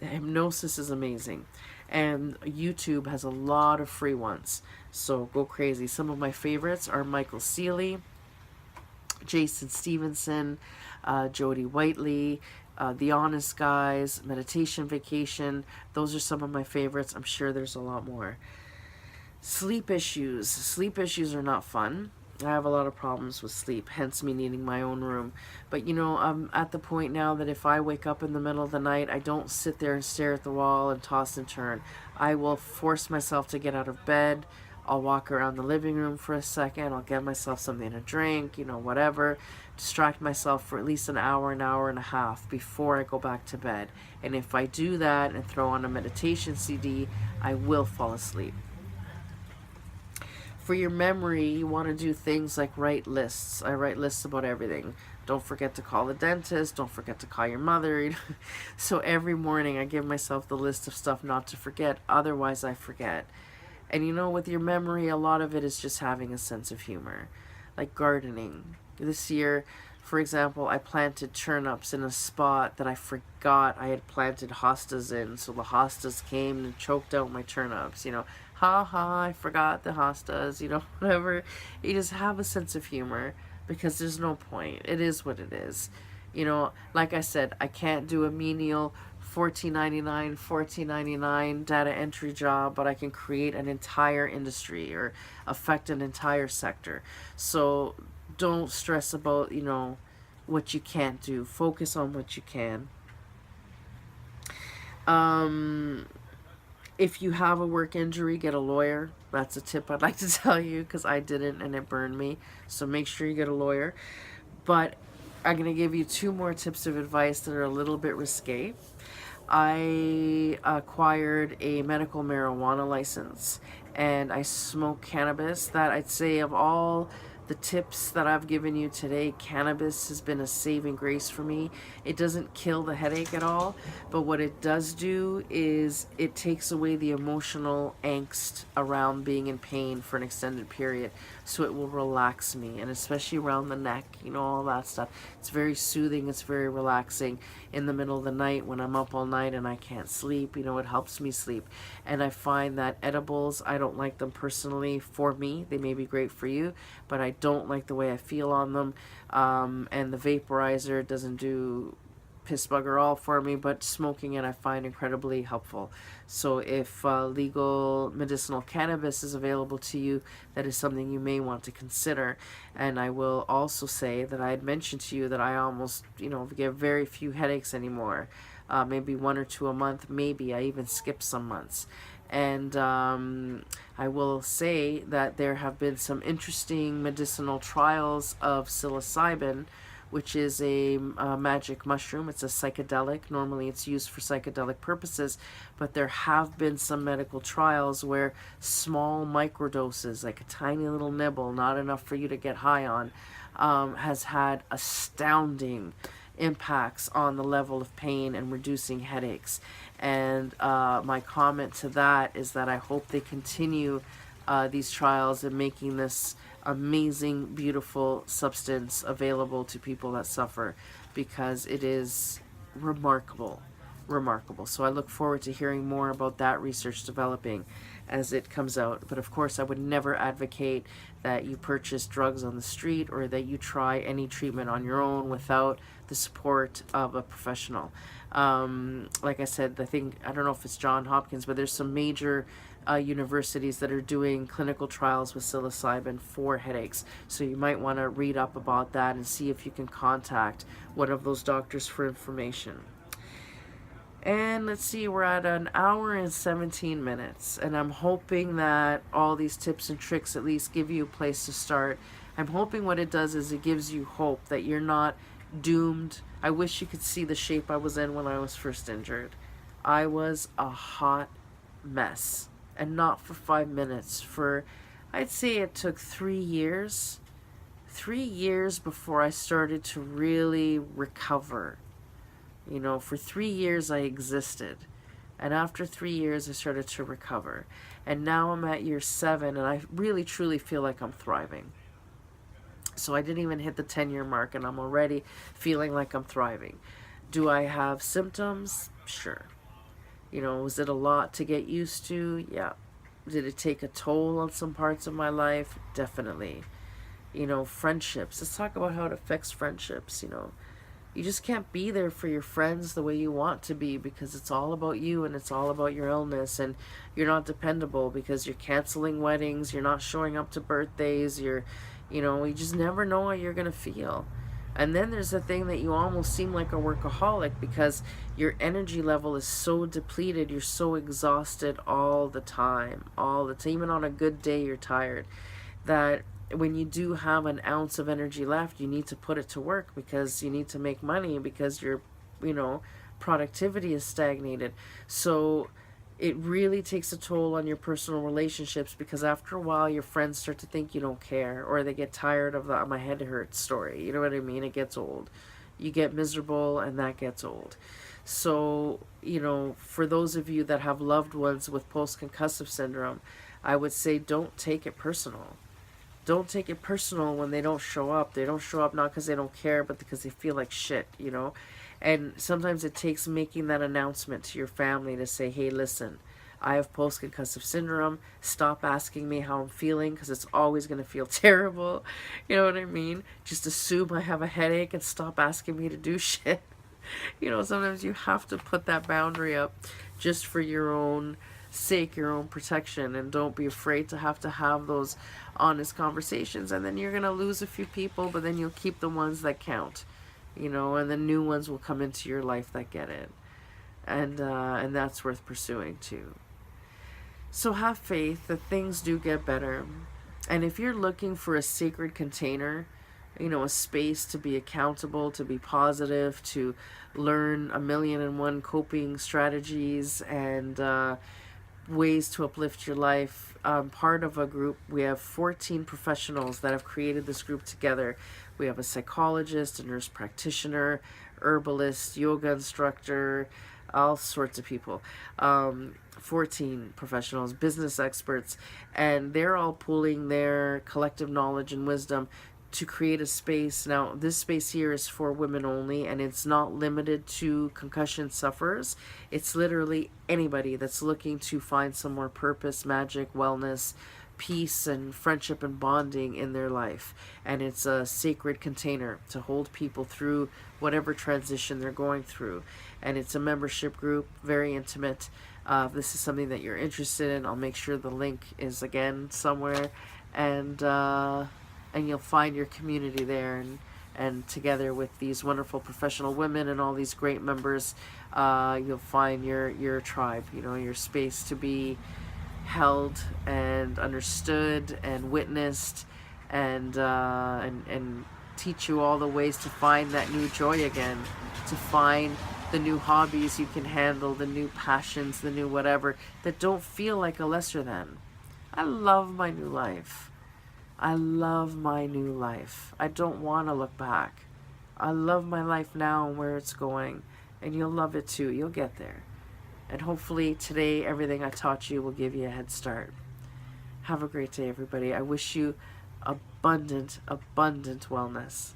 Hypnosis is amazing. And YouTube has a lot of free ones. So go crazy. Some of my favorites are Michael Seeley, Jason Stevenson, Jody Whiteley, The Honest Guys, Meditation Vacation. Those are some of my favorites. I'm sure there's a lot more. Sleep issues. Sleep issues are not fun. I have a lot of problems with sleep, hence me needing my own room. But you know, I'm at the point now that if I wake up in the middle of the night, I don't sit there and stare at the wall and toss and turn. I will force myself to get out of bed. I'll walk around the living room for a second. I'll get myself something to drink, you know, whatever. Distract myself for at least an hour and a half before I go back to bed. And if I do that and throw on a meditation CD, I will fall asleep. For your memory, you want to do things like write lists. I write lists about everything. Don't forget to call the dentist. Don't forget to call your mother. So every morning I give myself the list of stuff not to forget. Otherwise I forget. And you know, with your memory, a lot of it is just having a sense of humor. Like gardening. This year, for example, I planted turnips in a spot that I forgot I had planted hostas in. So the hostas came and choked out my turnips, you know. Ha ha, I forgot the hostas, you know, whatever. You just have a sense of humor because there's no point. It is what it is. You know, like I said, I can't do a menial $14.99 data entry job, but I can create an entire industry or affect an entire sector. So don't stress about, you know, what you can't do. Focus on what you can. If you have a work injury, get a lawyer. That's a tip I'd like to tell you because I didn't and it burned me. So make sure you get a lawyer. But I'm going to give you 2 more tips of advice that are a little bit risque. I acquired a medical marijuana license and I smoke cannabis. That I'd say of all the tips that I've given you today, cannabis has been a saving grace for me. It doesn't kill the headache at all, but what it does do is it takes away the emotional angst around being in pain for an extended period. So it will relax me, and especially around the neck, you know, all that stuff. It's very soothing, it's very relaxing. In the middle of the night when I'm up all night and I can't sleep, you know, it helps me sleep. And I find that edibles, I don't like them personally for me. They may be great for you, but I don't like the way I feel on them. And the vaporizer doesn't do piss bugger all for me, but smoking it I find incredibly helpful. So if legal medicinal cannabis is available to you, that is something you may want to consider. And I will also say that I had mentioned to you that I almost, you know, get very few headaches anymore. Maybe 1 or 2 a month, maybe. I even skip some months. And I will say that there have been some interesting medicinal trials of psilocybin, which is a magic mushroom. It's a psychedelic. Normally it's used for psychedelic purposes, but there have been some medical trials where small microdoses, like a tiny little nibble, not enough for you to get high on, has had astounding impacts on the level of pain and reducing headaches. And my comment to that is that I hope they continue these trials and making this amazing, beautiful substance available to people that suffer, because it is remarkable. So I look forward to hearing more about that research developing as it comes out. But of course, I would never advocate that you purchase drugs on the street or that you try any treatment on your own without the support of a professional. Like I said, I don't know if it's Johns Hopkins, but there's some major universities that are doing clinical trials with psilocybin for headaches. So you might want to read up about that and see if you can contact one of those doctors for information. And let's see, we're at 1 hour and 17 minutes. And I'm hoping that all these tips and tricks at least give you a place to start. I'm hoping what it does is it gives you hope that you're not doomed. I wish you could see the shape I was in when I was first injured. I was a hot mess. And not for 5 minutes. I'd say it took 3 years. 3 years before I started to really recover. You know, for 3 years I existed. And after 3 years I started to recover. And now I'm at year 7 and I really truly feel like I'm thriving. So I didn't even hit the 10-year mark and I'm already feeling like I'm thriving. Do I have symptoms? Sure. You know, was it a lot to get used to? Yeah. Did it take a toll on some parts of my life? Definitely. You know, friendships. Let's talk about how it affects friendships, you know. You just can't be there for your friends the way you want to be because it's all about you and it's all about your illness, and you're not dependable because you're canceling weddings, you're not showing up to birthdays, you're You know, you just never know how you're going to feel. And then there's the thing that you almost seem like a workaholic because your energy level is so depleted, you're so exhausted all the time, all the time. Even on a good day, you're tired. That when you do have an ounce of energy left, you need to put it to work because you need to make money because your, you know, productivity is stagnated. So it really takes a toll on your personal relationships because after a while your friends start to think you don't care, or they get tired of the my head hurts story. You know what I mean? It gets old. You get miserable and that gets old. So, you know, for those of you that have loved ones with post-concussive syndrome, I would say don't take it personal. Don't take it personal when they don't show up. They don't show up not because they don't care, but because they feel like shit, you know? And sometimes it takes making that announcement to your family to say, hey, listen, I have post-concussive syndrome. Stop asking me how I'm feeling because it's always going to feel terrible. You know what I mean? Just assume I have a headache and stop asking me to do shit. You know, sometimes you have to put that boundary up just for your own sake, your own protection, and don't be afraid to have those honest conversations. And then you're going to lose a few people, but then you'll keep the ones that count, you know, and the new ones will come into your life that get it. And that's worth pursuing too. So have faith that things do get better. And if you're looking for a sacred container, you know, a space to be accountable, to be positive, to learn 1,000,001 coping strategies and ways to uplift your life. Part of a group, we have 14 professionals that have created this group together. We have a psychologist, a nurse practitioner, herbalist, yoga instructor, all sorts of people. 14 professionals, business experts, and they're all pooling their collective knowledge and wisdom to create a space. Now, this space here is for women only, and it's not limited to concussion sufferers. It's literally anybody that's looking to find some more purpose, magic, wellness, peace, and friendship and bonding in their life. And it's a sacred container to hold people through whatever transition they're going through. And it's a membership group, very intimate. If this is something that you're interested in, I'll make sure the link is again somewhere, and you'll find your community there, and together with these wonderful professional women and all these great members, you'll find your tribe, you know, your space to be held and understood and witnessed, and teach you all the ways to find that new joy again, to find the new hobbies you can handle, the new passions, the new whatever, that don't feel like a lesser than. I love my new life. I love my new life. I don't want to look back. I love my life now and where it's going. And you'll love it too. You'll get there. And hopefully today everything I taught you will give you a head start. Have a great day, everybody. I wish you abundant, abundant wellness.